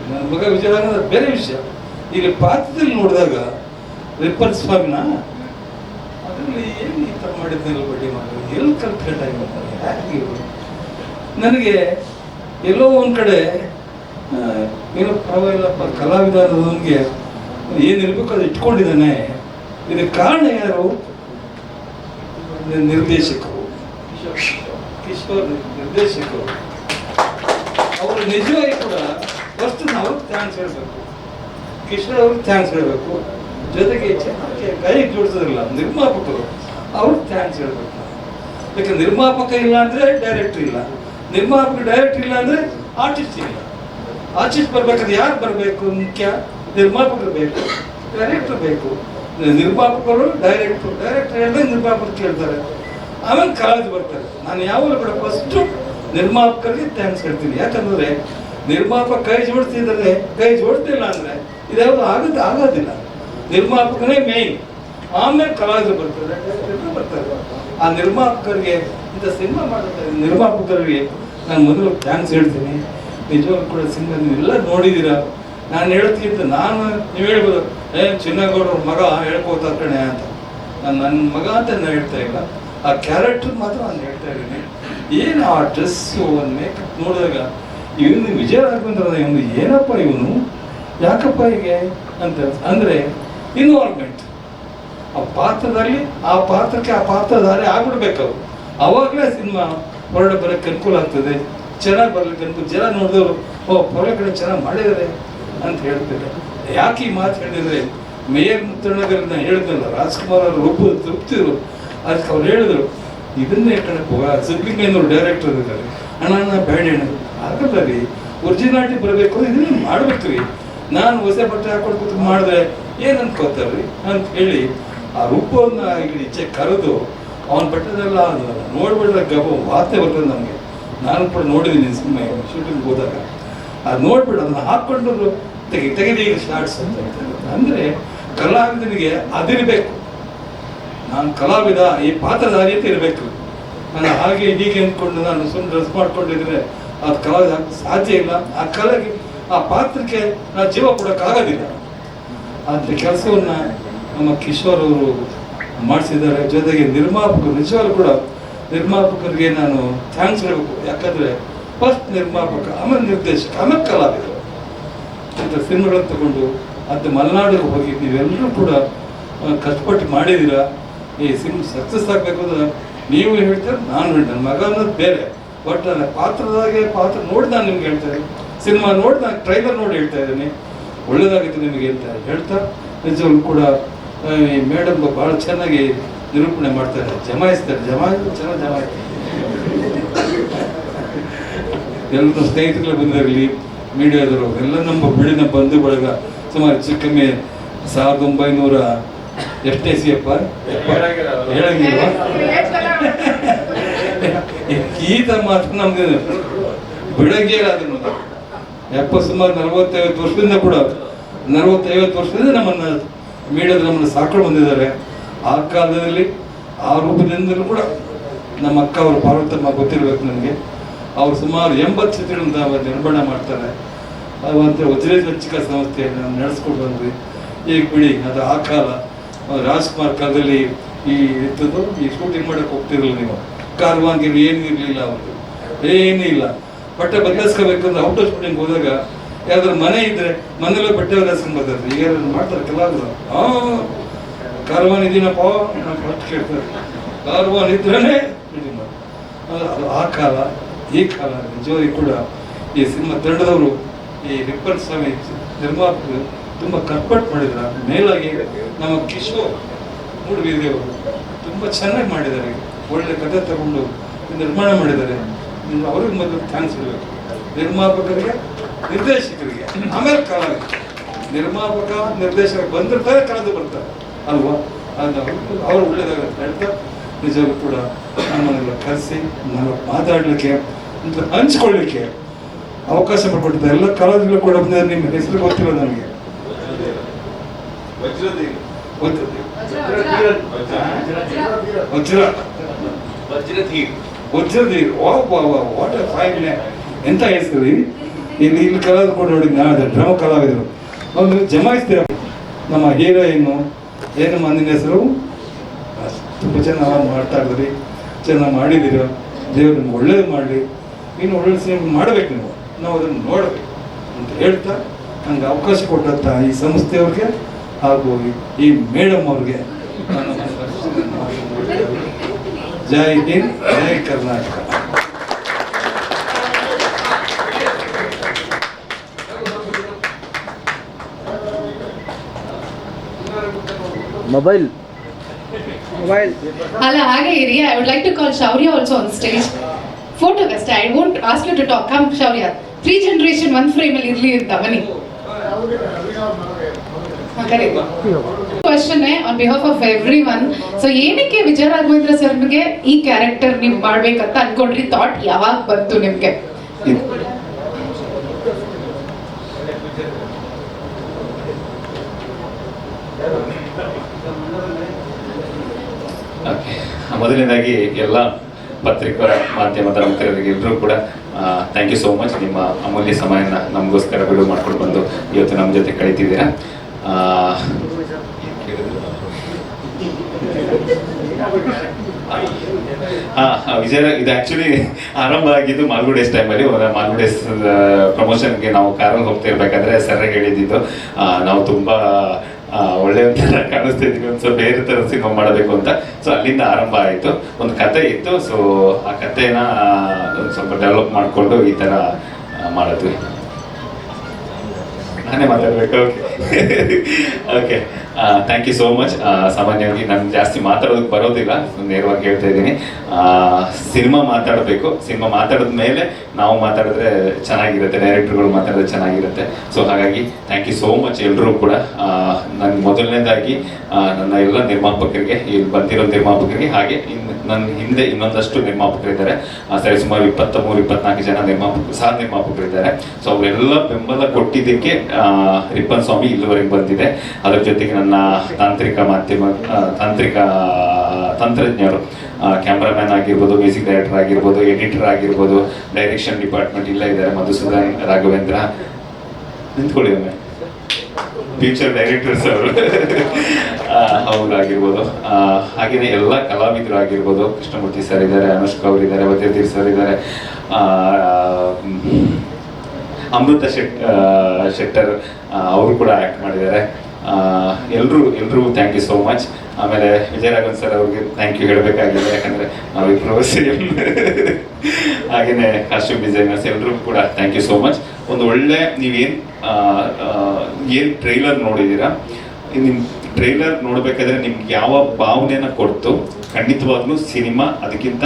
ನನ್ನ ಮಗ ವಿಜಯ ರಾಘವೇಂದ್ರ ಬೇರೆ ವಿಷಯ. ಈಗ ಪಾತ್ರದಲ್ಲಿ ನೋಡಿದಾಗ ರಿಪ್ಪನ್ ಸ್ವಾಮಿನ ಅದರಲ್ಲಿ ಏನು ಈ ಥರ ಮಾಡಿದ್ನಲ್ಲ ಬಡಿ ಮಗ, ಎಲ್ಲಿ ಕಲ್ತ್ಕೊಂಡಾಗಿ ಯಾಕೆ ನನಗೆ ಎಲ್ಲೋ ಒಂದು ಕಡೆ ಏನೋ ಪರವಾಗಿಲ್ಲಪ್ಪ, ಕಲಾವಿದ ಅನ್ನೋದವನಿಗೆ ಏನಿರ್ಬೇಕು ಅದು ಇಟ್ಕೊಂಡಿದ್ದಾನೆ. ಇದಕ್ಕೆ ಕಾರಣ ಯಾರು? ನಿರ್ದೇಶಕರು, ಕಿಶೋರ್ ನಿರ್ದೇಶಕರು. ಅವರು ನಿಜವಾಗಿ ಕೂಡ ಫಸ್ಟ್ ಅವ್ರಿಗೆ ಥ್ಯಾಂಕ್ಸ್ ಹೇಳಬೇಕು, ಕಿಶೋರ್ ಅವ್ರಿಗೆ ಥ್ಯಾಂಕ್ಸ್ ಹೇಳಬೇಕು. ಜೊತೆಗೆ ಕೈಗೆ ಜೋಡಿಸೋದಿಲ್ಲ ನಿರ್ಮಾಪಕರು, ಅವ್ರಿಗೆ ಥ್ಯಾಂಕ್ಸ್ ಹೇಳಬೇಕು. ಯಾಕೆ ನಿರ್ಮಾಪಕ ಇಲ್ಲ ಅಂದರೆ ಡೈರೆಕ್ಟರ್ ಇಲ್ಲ, ನಿರ್ಮಾಪಕ ಡೈರೆಕ್ಟ್ ಇಲ್ಲ ಅಂದರೆ ಆರ್ಟಿಸ್ಟ್ ಇಲ್ಲ. ಆರ್ಟಿಸ್ಟ್ ಬರ್ಬೇಕಾದ್ರೆ ಯಾರು ಬರಬೇಕು? ಮುಖ್ಯ ನಿರ್ಮಾಪಕರು ಬೇಕು, ಡೈರೆಕ್ಟರ್ ಬೇಕು. ನಿರ್ಮಾಪಕರು ಡೈರೆಕ್ಟ್ರು ಹೇಳಿದ್ರೆ ನಿರ್ಮಾಪಕರು ಕೇಳ್ತಾರೆ, ಆಮೇಲೆ ಕಲಾವಿದರು ಬರ್ತಾರೆ. ನಾನು ಯಾವಾಗಲೂ ಕೂಡ ಫಸ್ಟು ನಿರ್ಮಾಪಕರಿಗೆ ಥ್ಯಾಂಕ್ಸ್ ಹೇಳ್ತೀನಿ. ಯಾಕಂದರೆ ನಿರ್ಮಾಪಕ ಕೈ ಜೋಡಿಸ್ತಿದ್ದಾರೆ, ಕೈ ಜೋಡಿಸ್ತಿಲ್ಲ ಅಂದರೆ ಇದ್ಯಾವುದು ಆಗೋದಿಲ್ಲ. ನಿರ್ಮಾಪಕನೇ ಮೇಯ್ನ್, ಆಮೇಲೆ ಕಲಾವಿದರು ಬರ್ತಾರೆ, ಡೈರೆಕ್ಟರ್ ಬರ್ತಾರೆ. ಆ ನಿರ್ಮಾಪಕರಿಗೆ ಇಂಥ ಸಿನಿಮಾ ಮಾಡುತ್ತಾರೆ ನಿರ್ಮಾಪಕರಿಗೆ ನಾನು ಮೊದಲು ಥ್ಯಾಂಕ್ಸ್ ಹೇಳ್ತೀನಿ. ನಿಜವಾಗ್ಲೂ ಕೂಡ ಸಿನಿಮಾ ನೀವೆಲ್ಲ ನೋಡಿದ್ದೀರಾ. ನಾನು ಹೇಳೋದಕ್ಕಿಂತ ನೀವು ಹೇಳ್ಬೋದು ಚಿನ್ನಗೌಡರ ಮಗ ಹೇಳ್ಕೋತಾ ಕಣೆ ಅಂತ. ನಾನು ನನ್ನ ಮಗ ಅಂತ ನಾನು ಹೇಳ್ತಾ ಇಲ್ಲ, ಆ ಕ್ಯಾರೆಕ್ಟರ್ ಮಾತ್ರ ನಾನು ಹೇಳ್ತಾ ಇದ್ದೀನಿ. ಏನು ಆ ಡ್ರೆಸ್ಸು ಒಂದು ಮೇಕಪ್ ನೋಡಿದಾಗ ಇವನು ವಿಜಯ ರಾಘವೇಂದ್ರ ಇವನು ಏನಪ್ಪ ಇವನು ಯಾಕಪ್ಪ ಹೀಗೆ ಅಂತ ಅಂದರೆ ಇನ್ವಾಲ್ವ್ಮೆಂಟ್ ಆ ಪಾತ್ರದಲ್ಲಿ, ಆ ಪಾತ್ರಕ್ಕೆ ಆ ಪಾತ್ರಧಾರಿ ಆಗ್ಬಿಡ್ಬೇಕು ಅವರು. ಆವಾಗಲೇ ಸಿನಿಮಾ ಹೊರಡೆ ಬರೋಕ್ಕೆ ಅನುಕೂಲ ಆಗ್ತದೆ, ಚೆನ್ನಾಗಿ ಬರ್ಲಿಕ್ಕೆ ಅನುಕೂಲ. ಜನ ನೋಡಿದವರು ಹೊರಗಡೆ ಕಡೆ ಚೆನ್ನಾಗಿ ಮಾಡಿದ್ದಾರೆ ಅಂತ ಹೇಳ್ತಾರೆ. ಯಾಕೆ ಈ ಮಾತು ಹೇಳಿದರೆ ಮೇಯರ್ ಮುತ್ತಣ್ಣಗರನ್ನ ಹೇಳಿದ್ನಲ್ಲ, ರಾಜ್ಕುಮಾರ್ ಅವರು ಒಬ್ಬ ತೃಪ್ತಿರು. ಅದಕ್ಕೆ ಅವ್ರು ಹೇಳಿದ್ರು ಇದನ್ನೇ ಕಣಪ್ಪ ಸಿದ್ಲಿಂಗಯ್ಯನವರು ಡೈರೆಕ್ಟರ್ ಇದ್ದಾರೆ, ಅಣ್ಣ ಬೇಡ ಆಗಲ್ಲ ರೀ, ಒರಿಜಿನಾಲಿಟಿ ಬರಬೇಕು, ಇದನ್ನ ಮಾಡ್ಬೇಕು ರೀ. ನಾನು ಹೊಸ ಬಟ್ಟೆ ಹಾಕೊಂಡು ಕೂತು ಮಾಡಿದ್ರೆ ಏನು ಅನ್ಕೋತಾರೆ ಅಂತ ಹೇಳಿ ಆ ರೂಪವನ್ನು ಈಚೆ ಕರೆದು ಅವನ ಬಟ್ಟೆದೆಲ್ಲ ನೋಡ್ಬಿಟ್ರೆ ಗಬ ವಾರ್ತೆ ಬರ್ತದೆ ನಮಗೆ. ನಾನು ಕೂಡ ನೋಡಿದ್ದೀನಿ ಸಿನಿಮಾ ಶೂಟಿಂಗ್ ಹೋದಾಗ. ಅದು ನೋಡ್ಬಿಟ್ಟು ಅದನ್ನು ಹಾಕ್ಕೊಂಡು ತೆಗೆದು ಶಾರ್ಟ್ಸ್ ಅಂತ ಅಂದರೆ ಕಲಾವಿದನಿಗೆ ಅದಿರಬೇಕು. ನಾನು ಕಲಾವಿದ, ಈ ಪಾತ್ರಧಾರಿ ಅಂತ ಇರಬೇಕು. ನಾನು ಹಾಗೆ ಹೀಗೆ ಅಂದ್ಕೊಂಡು ನಾನು ಸುಮ್ಮನೆ ಡ್ರೆಸ್ ಮಾಡ್ಕೊಂಡಿದ್ರೆ ಅದು ಕಲಾವಿದ ಸಾಧ್ಯ ಇಲ್ಲ. ಆ ಕಲೆಗೆ, ಆ ಪಾತ್ರಕ್ಕೆ ನಾನು ಜೀವ ಕೊಡೋಕ್ಕಾಗೋದಿಲ್ಲ. ಆದರೆ ಕೆಲಸವನ್ನು ನಮ್ಮ ಕಿಶೋರ್ ಅವರು ಮಾಡಿಸಿದ್ದಾರೆ. ಜೊತೆಗೆ ನಿರ್ಮಾಪಕರು, ನಿಜವಾಗ್ಲೂ ಕೂಡ ನಿರ್ಮಾಪಕರಿಗೆ ನಾನು ಥ್ಯಾಂಕ್ಸ್ ಹೇಳಬೇಕು. ಯಾಕಂದರೆ ಫಸ್ಟ್ ನಿರ್ಮಾಪಕ, ಆಮೇಲೆ ನಿರ್ದೇಶಕ, ಆಮೇಲೆ ಕಲಾವಿದರು. ಇಂಥ ಸಿನಿಮಾಗಳನ್ನು ತಗೊಂಡು ಅದು ಮಲೆನಾಡಿಗೆ ಹೋಗಿ ನೀವೆಲ್ಲರೂ ಕೂಡ ಕಷ್ಟಪಟ್ಟು ಮಾಡಿದ್ದೀರಾ. ಈ ಸಿನಿಮಾ ಸಕ್ಸಸ್ ಆಗಬೇಕು ಅಂದ್ರೆ ನೀವು ಹೇಳ್ತಾರೆ, ನಾನು ಹೇಳ್ತೇನೆ. ನನ್ನ ಮಗ ಅನ್ನೋದು ಬೇರೆ, ಬಟ್ ನನ್ನ ಪಾತ್ರ ನೋಡಿ ನಾನು ನಿಮ್ಗೆ ಹೇಳ್ತೇನೆ. ಸಿನಿಮಾ ನೋಡಿ ನಾನು ಟ್ರೈಲರ್ ನೋಡಿ ಹೇಳ್ತಾ ಇದ್ದೀನಿ, ಒಳ್ಳೇದಾಗಿತ್ತು ನಿಮಗೆ ಅಂತ ಹೇಳ್ತಾ, ನಿಜವಾಗ್ಲೂ ಕೂಡ ಈ ಮೇಡಮ್ ಭಾಳ ಚೆನ್ನಾಗಿ ನಿರೂಪಣೆ ಮಾಡ್ತಾರೆ, ಜಮಾಯಿಸ್ತಾರೆ. ಚೆನ್ನಾಗಿ ಎಲ್ಲ ಸ್ನೇಹಿತರುಗಳು ಬಂದಿರಲಿ, ಮೀಡಿಯಾದವರು ಎಲ್ಲ ನಮ್ಮ ಬಿಡಿನ ಬಂಧು ಬಳಗ ಸುಮಾರು ಚಿಕ್ಕಮ್ಮೆ 1900 ಎಷ್ಟೇ ಸಿಯಪ್ಪ ಹೇಳಂಗಿಲ್ವ ಈತ ಮಾತ್ರ ನಮ್ದು ಬಿಡಂಗೇ ಅದನ್ನು 70 ಸುಮಾರು 40-50 ವರ್ಷದಿಂದ ಕೂಡ 40-50 ವರ್ಷದಿಂದ ನಮ್ಮನ್ನು ಮೀಡಿಯಾದ ಸಾಕೊಂಡು ಬಂದಿದ್ದಾರೆ. ಆ ಕಾಲದಲ್ಲಿ ಆ ರೂಪದಿಂದಲೂ ಕೂಡ ನಮ್ಮ ಅಕ್ಕ ಅವರು ಪಾರ್ವತಮ್ಮ ಗೊತ್ತಿರಬೇಕು ನನಗೆ. ಅವರು ಸುಮಾರು 80 ಚಿತ್ರಗಳನ್ನು ನಿರ್ಮಾಣ ಮಾಡ್ತಾರೆ. ಅವಂತ ವಜ್ರೇಶ್ವರ ಸಂಸ್ಥೆಯನ್ನು ನಾವು ನಡೆಸ್ಕೊಂಡು ಬಂದ್ವಿ. ಈಗ ಬಿಡಿ, ಅದು ಆ ಕಾಲ. ರಾಜ್ಕುಮಾರ್ ಕಾಲದಲ್ಲಿ ಈ ಇರ್ತದ್ದು, ಈ ಶೂಟಿಂಗ್ ಮಾಡೋಕ್ಕೆ ಹೋಗ್ತಿರಲಿಲ್ಲ ನೀವು. ಕಾರ್ವಾಂಗಿರು ಏನೂ ಇರಲಿಲ್ಲ, ಅವ್ರದ್ದು ಏನೂ ಇಲ್ಲ. ಬಟ್ಟೆ ಬದಲಾಯಿಸ್ಕೋಬೇಕಂದ್ರೆ ಔಟರ್ ಶೂಟಿಂಗ್ ಹೋದಾಗ ಯಾವ್ದಾದ್ರು ಮನೆ ಇದ್ರೆ ಮನೇಲೆ ಬಟ್ಟೆ ಬದಲಾಯಿಸ್ಕೊಂಡು ಬರ್ತಾರೆ. ಈಗ ಮಾಡ್ತಾರೆ ಕಲಾವಿದರು. ಕಾರ್ವಾನ್ ಇದೀನಪ್ಪ ನಾವು ಫಸ್ಟ್ ಕೇಳ್ತಾರೆ, ಕಾರ್ವಾನ್ ಇದ್ರೇ ಅದು ಆ ಕಾಲ. ಈ ಕಾಲ ನಿಜವಾಗಿ ಕೂಡ ಈ ಸಿನಿಮಾ ತಂಡದವರು, ಈ ರಿಪ್ಪನ್ ಸ್ವಾಮಿ ನಿರ್ಮಾಪಕರು ತುಂಬ ಕಷ್ಟಪಟ್ಟು ಮಾಡಿದ್ರು. ಮೇಲಾಗಿ ನಮ್ಮ ಕಿಶೋರ್ ಮೂಡುಬಿದಿರೆಯವರು ತುಂಬ ಚೆನ್ನಾಗಿ ಮಾಡಿದ್ದಾರೆ. ಒಳ್ಳೆ ಕಥೆ ತಗೊಂಡು ನಿರ್ಮಾಣ ಮಾಡಿದ್ದಾರೆ. ಅವ್ರಿಗೆ ಮೊದಲು ಥ್ಯಾಂಕ್ಸ್ ಇರಬೇಕು. ನಿರ್ಮಾಪಕರಿಗೆ, ನಿರ್ದೇಶಕರಿಗೆ, ಆಮೇಲೆ ಕಲಾವಿದ. ನಿರ್ಮಾಪಕ ನಿರ್ದೇಶಕ ಬಂದಿರ್ತಾರೆ, ಕಳೆದು ಬರ್ತಾರೆ ಅಲ್ವಾ. ಅದು ಅವ್ರು ಒಳ್ಳೇದಾಗುತ್ತೆ ಹೇಳ್ತಾ, ನಿಜವಾಗ್ಲೂ ಕೂಡ ನಮ್ಮನ್ನೆಲ್ಲ ಕರೆಸಿ ನಾನು ಮಾತಾಡಲಿಕ್ಕೆ, ಹಂಚ್ಕೊಳ್ಳಿಕ್ಕೆ ಅವಕಾಶ ಮಾಡಿಕೊಟ್ಟಿದ್ದೆ. ಎಲ್ಲ ಕಲಾವಿದರು ಕೂಡ ಬಂದಿದ್ದಾರೆ. ನಿಮ್ಮ ಹೆಸರು ಗೊತ್ತಿಲ್ಲ ನನಗೆ. ವಜ್ರಧೀರ್, ವಾಟ್ ಎ ಫೈನ್ ನೇಮ್. ಎಂತ ಹೆಸರು ಇಲ್ಲಿ ಕಲಾವಿದ್ರು ಕೂಡ ನೋಡಿ. ನಾನು ಡ್ರಾಮ ಕಲಾವಿದರು ಒಂದು ಜಮಾಯಿಸ್ತೀರ. ನಮ್ಮ ಹೀರೋಯಿನ್ನು ಏನು ಮಂದಿನ ಹೆಸರು ತುಂಬ ಚೆನ್ನಾಗಿ ಮಾಡ್ತಾ ಇದ್ರಿ, ಚೆನ್ನಾಗಿ ಮಾಡಿದ್ದೀರ. ದೇವರು ನಿಮ್ಗೆ ಒಳ್ಳೇದು ಮಾಡಲಿ. ಇನ್ನು ಒಳ್ಳೆ ಸಿನಿಮಾ ಮಾಡಬೇಕು, ನಾವು ಅದನ್ನು ನೋಡಬೇಕು ಅಂತ ಹೇಳ್ತಾ, ನನಗೆ ಅವಕಾಶ ಕೊಟ್ಟಂಥ ಈ ಸಂಸ್ಥೆಯವ್ರಿಗೆ ಹಾಗೂ ಈ ಮೇಡಮ್ ಅವ್ರಿಗೆ ಜೈ ಹಿಂದ್, ಜೈ ಕರ್ನಾಟಕ. ಮೊಬೈಲ್ ಅಲ್ಲ, ಹಾಗೆ ಇರಿ. I would like to call Shaurya also on stage. ಫೋಟೋಗಷ್ಟೇ. I won't ask you to talk. Come Shaurya, 3 generation 1 frame ಅಲ್ಲಿ ಇರ್ಲಿ ಅಂತ ಬನ್ನಿ. Question on behalf of every one. So ಏನಕ್ಕೆ ವಿಜಯ ರಾಘವೇಂದ್ರ ಸರ್ಗೆ ಈ ಕ್ಯಾರೆಕ್ಟರ್ ನೀವು ಮಾಡ್ಬೇಕಂತ ಅನ್ಕೊಂಡ್ರಿ? ಥಾಟ್ ಯಾವಾಗ ಬಂತು ನಿಮ್ಗೆ? ಮೊದಲನೇದಾಗಿ ಎಲ್ಲ ಪತ್ರಿಕಾ ಮಾಧ್ಯಮದ ಮಿತ್ರರಿಗೆ ಎಲ್ಲರೂ ಕೂಡ ಥ್ಯಾಂಕ್ ಯು ಸೋ ಮಚ್. ನಿಮ್ಮ ಅಮೂಲ್ಯ ಸಮಯನ ನಮಗೋಸ್ಕರ ಬಿಡುವು ಮಾಡ್ಕೊಂಡು ಬಂದು ಇವತ್ತು ನಮ್ಮ ಜೊತೆ ಕಳೀತಿದ್ದೀರಾ. ವಿಜಯ, ಇದು ಆ್ಯಕ್ಚುಲಿ ಆರಂಭ ಆಗಿದ್ದು ಮಾಲ್ಗುಡೇಸ್ ಟೈಮಲ್ಲಿ. ಮಾಲ್ಗುಡೇಸ್ ಪ್ರಮೋಷನ್ಗೆ ನಾವು ಕಾರಲ್ಲಿ ಹೋಗ್ತಾ ಇರ್ಬೇಕಾದ್ರೆ ಸರ್ರೆ ಹೇಳಿದ್ದು ನಾವು ತುಂಬ ಒಳ್ಳೆ ಒಂಥರ ಕಾಣಿಸ್ತಾ ಇದ್ದೀವಿ, ಒಂದು ಸ್ವಲ್ಪ ಬೇರೆ ಥರ ಸಿನಿಮಾ ಮಾಡಬೇಕು ಅಂತ. ಸೊ ಅಲ್ಲಿಂದ ಆರಂಭ ಆಯಿತು. ಒಂದು ಕತೆ ಇತ್ತು, ಸೊ ಆ ಕಥೆನ ಒಂದು ಸ್ವಲ್ಪ ಡೆವಲಪ್ ಮಾಡಿಕೊಂಡು ಈ ಥರ ಮಾಡಿದ್ವಿ. ನಾನೇ ಮಾತಾಡಬೇಕು? Okay, thank you so much. ಸಾಮಾನ್ಯವಾಗಿ ನಾನು ಜಾಸ್ತಿ ಮಾತಾಡೋದಕ್ಕೆ ಬರೋದಿಲ್ಲ, ನೇರವಾಗಿ ಹೇಳ್ತಾ ಇದ್ದೀನಿ. ಸಿನಿಮಾ ಮಾತಾಡಬೇಕು, ಸಿನಿಮಾ ಮಾತಾಡಿದ ಮೇಲೆ ನಾವು ಮಾತಾಡಿದ್ರೆ ಚೆನ್ನಾಗಿರುತ್ತೆ, ಡೈರೆಕ್ಟರ್ಗಳು ಮಾತಾಡಿದ್ರೆ ಚೆನ್ನಾಗಿರುತ್ತೆ. ಸೊ ಹಾಗಾಗಿ ಥ್ಯಾಂಕ್ ಯು ಸೋ ಮಚ್ ಎಲ್ಲರೂ ಕೂಡ. ನನ್ನ ಮೊದಲನೇದಾಗಿ ನನ್ನ ಎಲ್ಲ ನಿರ್ಮಾಪಕರಿಗೆ, ಇಲ್ಲಿ ಬಂದಿರೋ ನಿರ್ಮಾಪಕರಿಗೆ, ಹಾಗೆ ನನ್ನ ಹಿಂದೆ ಇನ್ನೊಂದಷ್ಟು ನಿರ್ಮಾಪಕರಿದ್ದಾರೆ. ಸರಿ, ಸುಮಾರು 23-24 ಜನ ಸಹ ನಿರ್ಮಾಪಕರಿದ್ದಾರೆ. ಸೊ ಅವರೆಲ್ಲ ಬೆಂಬಲ ಕೊಟ್ಟಿದ್ದಕ್ಕೆ ರಿಪ್ಪನ್ ಸ್ವಾಮಿ ಇಲ್ಲಿವರೆಗೆ ಬಂದಿದೆ. ಅದರ ಜೊತೆಗೆ ನನ್ನ ತಂತ್ರಜ್ಞರು, ಕ್ಯಾಮ್ರಾಮ್ಯಾನ್ ಆಗಿರ್ಬೋದು, ಮ್ಯೂಸಿಕ್ ಡೈರೆಕ್ಟರ್ ಆಗಿರ್ಬೋದು, ಎಡಿಟರ್ ಆಗಿರ್ಬೋದು, ಡೈರೆಕ್ಷನ್ ಡಿಪಾರ್ಟ್ಮೆಂಟ್ ಇಲ್ಲ ಇದ್ದಾರೆ, ಮಧುಸೂದನ್ ರಾಘವೇಂದ್ರ, ನಿಂತ್ಕೊಳ್ಳಿ ಒಮ್ಮೆ, ಫ್ಯೂಚರ್ ಡೈರೆಕ್ಟರ್ಸ್ ಅವರು ಆಗಿರ್ಬೋದು. ಹಾಗೆಯೇ ಎಲ್ಲ ಕಲಾವಿದರು ಆಗಿರ್ಬೋದು, ಕೃಷ್ಣಮೂರ್ತಿ ಸರ್ ಇದ್ದಾರೆ, ಅನುಷ್ಕಾ ಅವರು ಇದ್ದಾರೆ, ವತ್ಯಧೀರ್ ಸರ್ ಇದ್ದಾರೆ, ಅಮೃತ ಶೆಟ್ಟರ್ ಅವರು ಕೂಡ ಆ್ಯಕ್ಟ್ ಮಾಡಿದ್ದಾರೆ. ಎಲ್ಲರೂ ಥ್ಯಾಂಕ್ ಯು ಸೋ ಮಚ್. ಆಮೇಲೆ ವಿಜಯ ರಾಘವನ್ ಸರ್ ಅವ್ರಿಗೆ ಥ್ಯಾಂಕ್ ಯು ಹೇಳಬೇಕಾಗಿದೆ, ಯಾಕಂದರೆ ನಾವಿಬ್ಬರು ಸೇಮ್. ಹಾಗೆಯೇ ಕಾಸ್ಟ್ಯೂಮ್ ಡಿಸೈನರ್ಸ್ ಎಲ್ಲರೂ ಕೂಡ ಥ್ಯಾಂಕ್ ಯು ಸೋ ಮಚ್. ಒಂದು ಒಳ್ಳೆ ಏನು ಟ್ರೈಲರ್ ನೋಡಿದ್ದೀರಾ, ನಿಮ್ಮ ಟ್ರೈಲರ್ ನೋಡಬೇಕಾದ್ರೆ ನಿಮ್ಗೆ ಯಾವ ಭಾವನೆನ ಕೊಡ್ತು, ಖಂಡಿತವಾಗ್ಲೂ ಸಿನಿಮಾ ಅದಕ್ಕಿಂತ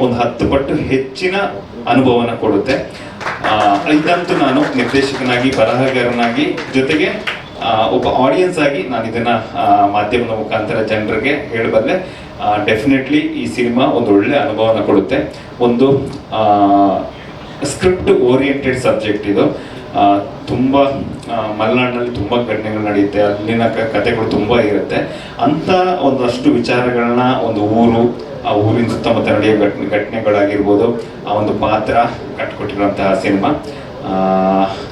ಒಂದು 10 ಪಟ್ಟು ಹೆಚ್ಚಿನ ಅನುಭವನ ಕೊಡುತ್ತೆ. ಇದಂತೂ ನಾನು ನಿರ್ದೇಶಕನಾಗಿ, ಬರಹಗಾರನಾಗಿ, ಜೊತೆಗೆ ಒಬ್ಬ ಆಡಿಯನ್ಸ್ ಆಗಿ ನಾನು ಇದನ್ನ ಮಾಧ್ಯಮದ ಮುಖಾಂತರ ಜನರಿಗೆ ಹೇಳಬಲ್ಲೆ. ಡೆಫಿನೆಟ್ಲಿ ಈ ಸಿನಿಮಾ ಒಂದು ಒಳ್ಳೆ ಅನುಭವನ ಕೊಡುತ್ತೆ. ಒಂದು ಸ್ಕ್ರಿಪ್ಟ್ ಓರಿಯೆಂಟೆಡ್ ಸಬ್ಜೆಕ್ಟ್ ಇದು. ತುಂಬ ಮಲೆನಾಡಿನಲ್ಲಿ ತುಂಬ ಘಟನೆಗಳು ನಡೆಯುತ್ತೆ, ಅಲ್ಲಿನ ಕಥೆಗಳು ತುಂಬ ಇರುತ್ತೆ. ಅಂಥ ಒಂದಷ್ಟು ವಿಚಾರಗಳನ್ನ ಒಂದು ಊರು, ಆ ಊರಿನ ಸುತ್ತಮುತ್ತ ನಡೆಯೋ ಘಟನೆಗಳಾಗಿರ್ಬೋದು, ಆ ಒಂದು ಪಾತ್ರ ಕಟ್ಟಿಕೊಟ್ಟಿರುವಂತಹ ಸಿನಿಮಾ.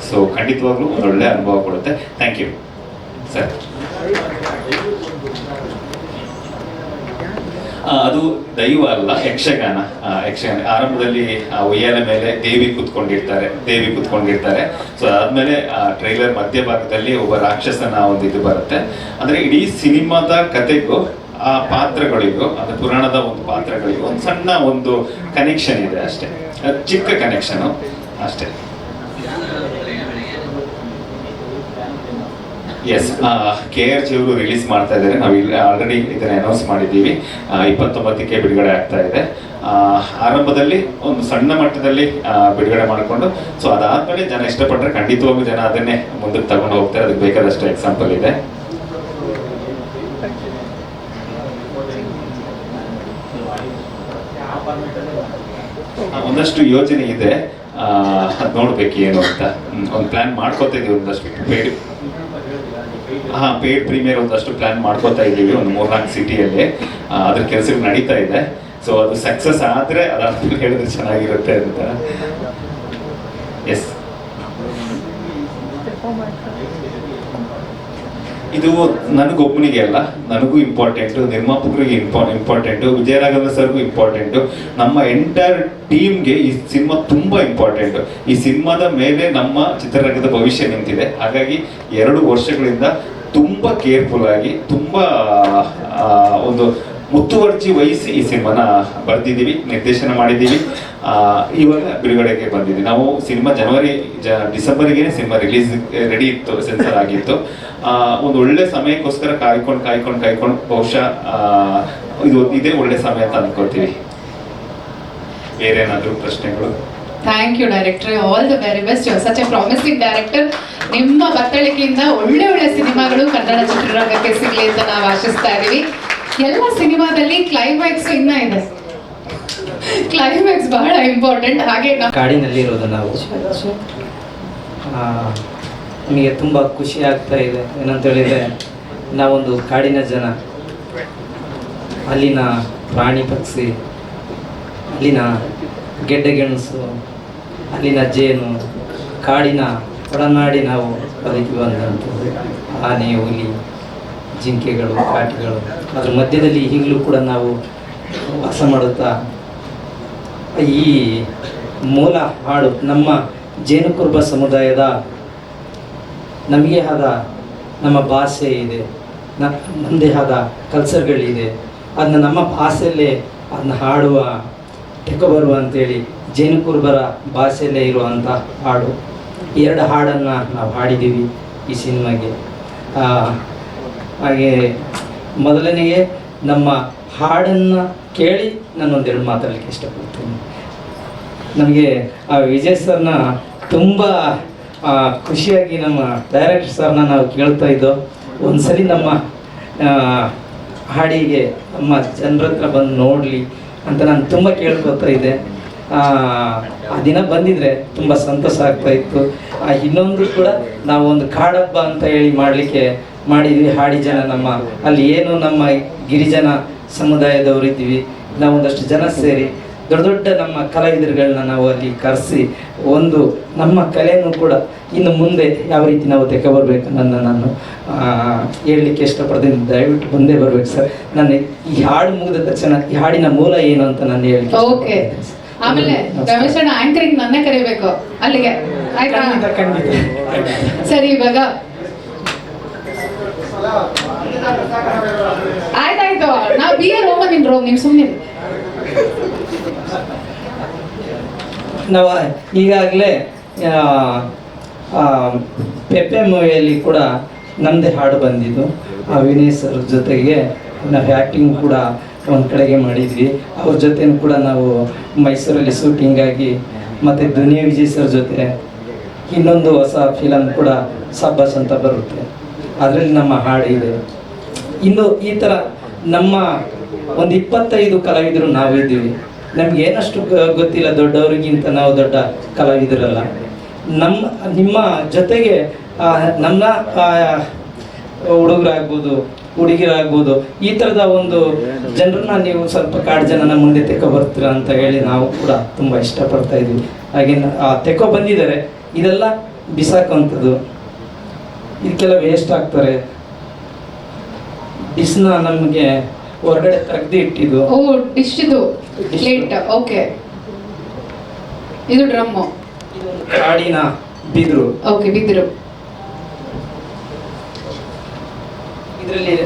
ಸೊ ಖಂಡಿತವಾಗ್ಲೂ ಒಂದು ಒಳ್ಳೆ ಅನುಭವ ಕೊಡುತ್ತೆ. Thank you sir. ಅದು ದೈವ ಅಲ್ಲ, ಯಕ್ಷಗಾನ. ಆರಂಭದಲ್ಲಿ ಉಯ್ಯಾಲೆ ಮೇಲೆ ದೇವಿ ಕೂತ್ಕೊಂಡಿರ್ತಾರೆ. ಸೊ ಅದಾದ್ಮೇಲೆ ಟ್ರೈಲರ್ ಮಧ್ಯಭಾಗದಲ್ಲಿ ಒಬ್ಬ ರಾಕ್ಷಸನ ಒಂದು ಇದು ಬರುತ್ತೆ. ಅಂದ್ರೆ ಇಡೀ ಸಿನಿಮಾದ ಕತೆಗೂ ಆ ಪಾತ್ರಗಳಿಗೂ, ಅದು ಪುರಾಣದ ಒಂದು ಪಾತ್ರಗಳಿಗೂ ಒಂದು ಸಣ್ಣ ಒಂದು ಕನೆಕ್ಷನ್ ಇದೆ ಅಷ್ಟೇ, ಚಿಕ್ಕ ಕನೆಕ್ಷನು ಅಷ್ಟೇ. ಎಸ್, KRG ಅವರು ರಿಲೀಸ್ ಮಾಡ್ತಾ ಇದ್ದಾರೆ. ನಾವು ಇಲ್ಲಿ ಆಲ್ರೆಡಿ ಇದನ್ನ ಅನೌನ್ಸ್ ಮಾಡಿದ್ದೀವಿ. 29ಕ್ಕೆ ಬಿಡುಗಡೆ ಆಗ್ತಾ ಇದೆ. ಆರಂಭದಲ್ಲಿ ಒಂದು ಸಣ್ಣ ಮಟ್ಟದಲ್ಲಿ ಬಿಡುಗಡೆ ಮಾಡಿಕೊಂಡು, ಸೊ ಅದಾದ್ಮೇಲೆ ಜನ ಇಷ್ಟಪಟ್ಟರೆ ಖಂಡಿತವಾಗ್ಲೂ ಜನ ಅದನ್ನೇ ಮುಂದಕ್ಕೆ ತಗೊಂಡು ಹೋಗ್ತಾರೆ. ಅದಕ್ಕೆ ಬೇಕಾದಷ್ಟು ಎಕ್ಸಾಂಪಲ್ ಇದೆ. ಒಂದಷ್ಟು ಯೋಜನೆ ಇದೆ, ಅದು ನೋಡ್ಬೇಕು ಏನು ಅಂತ. ಒಂದು ಪ್ಲಾನ್ ಮಾಡ್ಕೋತಾ ಇದೀವಿ. ಒಂದಷ್ಟು ಪೇಯ್ಡ್ ಪ್ರೀಮಿಯರ್ ಒಂದಷ್ಟು ಪ್ಲಾನ್ ಮಾಡ್ಕೋತಾ ಇದ್ದೀವಿ, ಒಂದು 3-4 ಸಿಟಿಯಲ್ಲಿ. ಅದ್ರ ಕೆಲಸ ನಡೀತಾ ಇದೆ. ಸೊ ಅದು ಸಕ್ಸಸ್ ಆದರೆ ಅದಾದ್ಮೇಲೆ ಹೇಳಿದ್ರೆ ಚೆನ್ನಾಗಿರುತ್ತೆ ಅಂತ. ಎಸ್, ಇದು ನನಗೊಬ್ಬನಿಗೆ ಅಲ್ಲ, ನನಗೂ ಇಂಪಾರ್ಟೆಂಟು, ನಿರ್ಮಾಪಕರಿಗೆ ಇಂಪಾರ್ಟೆಂಟು, ವಿಜಯ ರಾಘವೇಂದ್ರ ಸರ್ಗೂ ಇಂಪಾರ್ಟೆಂಟು, ನಮ್ಮ ಎಂಟೈರ್ ಟೀಮ್ಗೆ ಈ ಸಿನಿಮಾ ತುಂಬ ಇಂಪಾರ್ಟೆಂಟು. ಈ ಸಿನಿಮಾದ ಮೇಲೆ ನಮ್ಮ ಚಿತ್ರರಂಗದ ಭವಿಷ್ಯ ನಿಂತಿದೆ. ಹಾಗಾಗಿ 2 ವರ್ಷಗಳಿಂದ ತುಂಬ ಕೇರ್ಫುಲ್ ಆಗಿ, ತುಂಬ ಒಂದು ಮುತುವರ್ಜಿ ವಹಿಸಿ ಈ ಸಿನಿಮಾನ ಬರೆದಿದ್ದೀವಿ, ನಿರ್ದೇಶನ ಮಾಡಿದ್ದೀವಿ. ಇವಾಗ ಬಿಡುಗಡೆಗೆ ಬಂದಿದ್ದೀವಿ. ನಾವು ಸಿನಿಮಾ ಡಿಸೆಂಬರ್ಗೆ ಸಿನಿಮಾ ರಿಲೀಸ್ ರೆಡಿ ಇತ್ತು, ಸೆನ್ಸರ್ ಆಗಿತ್ತು. ಒಂದು ಒಳ್ಳೆ ಸಮಯಕ್ಕೋಸ್ಕರ ಕಾಯ್ಕೊಂಡು ಬಹುಶಃ ಇದೇ ಒಳ್ಳೆ ಸಮಯ ಅಂತ ಅಂದ್ಕೊಳ್ತೀವಿ. ಬೇರೆ ಏನಾದರೂ ಪ್ರಶ್ನೆಗಳು? Thank you director, all the very best. Such a promising director. ನಿಮ್ಮ ಬತ್ತಳಿಕೆಯಿಂದ ಒಳ್ಳೆ ಒಳ್ಳೆ ಸಿನಿಮಾಗಳು ಕನ್ನಡ ಚಿತ್ರರಂಗಕ್ಕೆ ಸಿಗಲಿ ಅಂತ ನಾವು ಆಶಿಸ್ತಾ ಇದ್ದೀವಿ. ಎಲ್ಲ ಸಿನಿಮಾದಲ್ಲಿ ಕ್ಲೈಮ್ಯಾಕ್ಸ್ ಇನ್ನ ಇದೆ, ಕ್ಲೈಮ್ಯಾಕ್ಸ್ ಬಹಳ ಇಂಪಾರ್ಟೆಂಟ್. ಹಾಗೆ ಕಾಡಿನಲ್ಲಿರೋದು ನಾವು, ನಮಗೆ ತುಂಬ ಖುಷಿ ಆಗ್ತಾ ಇದೆ. ಏನಂತ ಹೇಳಿದರೆ ನಾವೊಂದು ಕಾಡಿನ ಜನ, ಅಲ್ಲಿನ ಪ್ರಾಣಿ ಪಕ್ಷಿ, ಅಲ್ಲಿನ ಗೆಡ್ಡೆ ಗೆಣಸು, ಅಲ್ಲಿನ ಜೇನು, ಕಾಡಿನ ಒಡನಾಡಿ ನಾವು ಬದುಕಿ ಬಂದಂಥದ್ದು. ಆನೆ, ಹುಲಿ, ಜಿಂಕೆಗಳು, ಕಾಟಿಗಳು, ಅದ್ರ ಮಧ್ಯದಲ್ಲಿ ಈಗಲೂ ಕೂಡ ನಾವು ವಾಸ ಮಾಡುತ್ತಾ ಈ ಮೂಲ ಹಾಡು ನಮ್ಮ ಜೇನುಕುರುಬ ಸಮುದಾಯದ ನಮಗೆ ಆದ ನಮ್ಮ ಭಾಷೆ ಇದೆ, ನಮ್ಮದೇ ಆದ ಕಲ್ಚರ್ಗಳಿದೆ. ಅದನ್ನ ನಮ್ಮ ಭಾಷೆಯಲ್ಲೇ ಅದನ್ನ ಹಾಡುವ ತೆಕೊಬರುವ ಅಂತೇಳಿ ಜೇನುಕುರುಬರ ಭಾಷೆಯಲ್ಲೇ ಇರುವಂಥ ಹಾಡು. 2 ಹಾಡನ್ನು ನಾವು ಹಾಡಿದ್ದೀವಿ ಈ ಸಿನಿಮಾಗೆ. ಹಾಗೆ ಮೊದಲನೆಗೆ ನಮ್ಮ ಹಾಡನ್ನು ಕೇಳಿ ನಾನು 1-2 ಮಾತಾಡಲಿಕ್ಕೆ ಇಷ್ಟಪಡ್ತೀನಿ. ನನಗೆ ವಿಜಯ್ ಸರ್ನ ತುಂಬ ಖುಷಿಯಾಗಿ ನಮ್ಮ ಡೈರೆಕ್ಟರ್ ಸರ್ನ ನಾವು ಕೇಳ್ತಾ ಇದ್ದೋ, ಒಂದ್ಸಲಿ ನಮ್ಮ ಹಾಡಿಗೆ ನಮ್ಮ ಜನರ ಹತ್ರ ಬಂದು ನೋಡಲಿ ಅಂತ ನಾನು ತುಂಬ ಕೇಳ್ಕೊತಾ ಇದ್ದೆ. ಆ ದಿನ ಬಂದಿದ್ರೆ ತುಂಬ ಸಂತೋಷ ಆಗ್ತಾ ಇತ್ತು. ಇನ್ನೊಂದು ಕೂಡ ನಾವು ಒಂದು ಕಾಡಬ್ಬ ಅಂತ ಹೇಳಿ ಮಾಡಿದ್ವಿ. ಹಾಡಿ ಜನ ನಮ್ಮ ಅಲ್ಲಿ ಏನು ನಮ್ಮ ಗಿರಿಜನ ಸಮುದಾಯದವರು ಇದ್ದೀವಿ, ನಾವು ಒಂದಷ್ಟು ಜನ ಸೇರಿ ದೊಡ್ಡ ದೊಡ್ಡ ನಮ್ಮ ಕಲಾವಿದರುಗಳನ್ನ ನಾವು ಅಲ್ಲಿ ಕರೆಸಿ ಒಂದು ನಮ್ಮ ಕಲೆಯನ್ನು ಕೂಡ ಇನ್ನು ಮುಂದೆ ಯಾವ ರೀತಿ ನಾವು ತೆಗೆಬರ್ಬೇಕು ಅನ್ನೋದನ್ನ ನಾನು ಹೇಳಲಿಕ್ಕೆ ಇಷ್ಟಪಡ್ತೀನಿ. ದಯವಿಟ್ಟು ಮುಂದೆ ಬರ್ಬೇಕು ಸರ್. ನಾನು ಈ ಹಾಡು ಮುಗಿದ ತಕ್ಷಣ ಈ ಹಾಡಿನ ಮೂಲ ಏನು ಅಂತ ನಾನು ಹೇಳಲಿಕ್ಕೆ. ಓಕೆ, ಆಮೇಲೆ ರಮೇಶ್ ಅಣ್ಣ ಆಂಕರಿಂಗ್ ನನ್ನೇ ಕರಿಬೇಕು ಅಲ್ಲಿಗೆ, ಆಯ್ತಾ? ಖಂಡಿತ. ಸರಿ, ಇವಾಗ ಆಯ್ತಾಯ್ತು, ನಾವು ಬಿ ಆರ್ ರೋಮ ನಿನ್ ರೋಮ್, ನಿಮ್ ಸುಮ್ಮನೆ. ನಾವು ಈಗಾಗಲೇ ಪೆಪ್ಪೆ ಮೂವಿಯಲ್ಲಿ ಕೂಡ ನಮ್ಮದೇ ಹಾಡು ಬಂದಿದ್ದು. ವಿನಯ್ ಸರ್ ಜೊತೆಗೆ ನಾವು ಆ್ಯಕ್ಟಿಂಗ್ ಕೂಡ ಒಂದು ಕಡೆಗೆ ಮಾಡಿದ್ವಿ. ಅವ್ರ ಜೊತೆನೂ ಕೂಡ ನಾವು ಮೈಸೂರಲ್ಲಿ ಶೂಟಿಂಗ್ ಆಗಿ, ಮತ್ತು ದುನಿಯಾ ವಿಜಯ್ ಸರ್ ಜೊತೆ ಇನ್ನೊಂದು ಹೊಸ ಫಿಲಮ್ ಕೂಡ ಸಬ್ಬಾಸ್ ಅಂತ ಬರುತ್ತೆ, ಅದರಲ್ಲಿ ನಮ್ಮ ಹಾಡು ಇದೆ. ಇನ್ನು ಈ ಥರ ನಮ್ಮ ಒಂದು 25 ಕಲಾವಿದರು ನಾವಿದ್ದೀವಿ. ನಮ್ಗೆ ಏನಷ್ಟು ಗೊತ್ತಿಲ್ಲ, ದೊಡ್ಡವರಿಗಿಂತ ನಾವು ದೊಡ್ಡ ಕಲಾವಿದರಲ್ಲ. ನಿಮ್ಮ ಜೊತೆಗೆ ನಮ್ಮ ಹುಡುಗರಾಗ್ಬೋದು, ಹುಡುಗಿರಾಗ್ಬೋದು, ಈ ಥರದ ಒಂದು ಜನರನ್ನ ನೀವು ಸ್ವಲ್ಪ ಕಾಡು ಜನನ ಮುಂದೆ ತೆಕೊ ಬರ್ತೀರ ಅಂತ ಹೇಳಿ ನಾವು ಕೂಡ ತುಂಬ ಇಷ್ಟಪಡ್ತಾ ಇದ್ವಿ. ಹಾಗೆ ತೆಕೊ ಬಂದಿದ್ದಾರೆ, ಇದೆಲ್ಲ ಬಿಸಾಕುವಂಥದ್ದು, ಇದಕ್ಕೆಲ್ಲ ವೇಸ್ಟ್ ಆಗ್ತಾರೆ. ಡಿಸ್ನ ನಮಗೆ ಹೊರಗಡೆ ತೆಗ್ದು ಇಟ್ಟಿದ್ದು. ಓ, ಡಿಶ್ ಇದು ಪ್ಲೇಟ್. ಓಕೆ, ಇದು ಡ್ರಮ್ಮು, ಕಾಡಿನ ಬಿದಿರು. ಓಕೆ, ಬಿದಿರು. ಇದರಲ್ಲಿ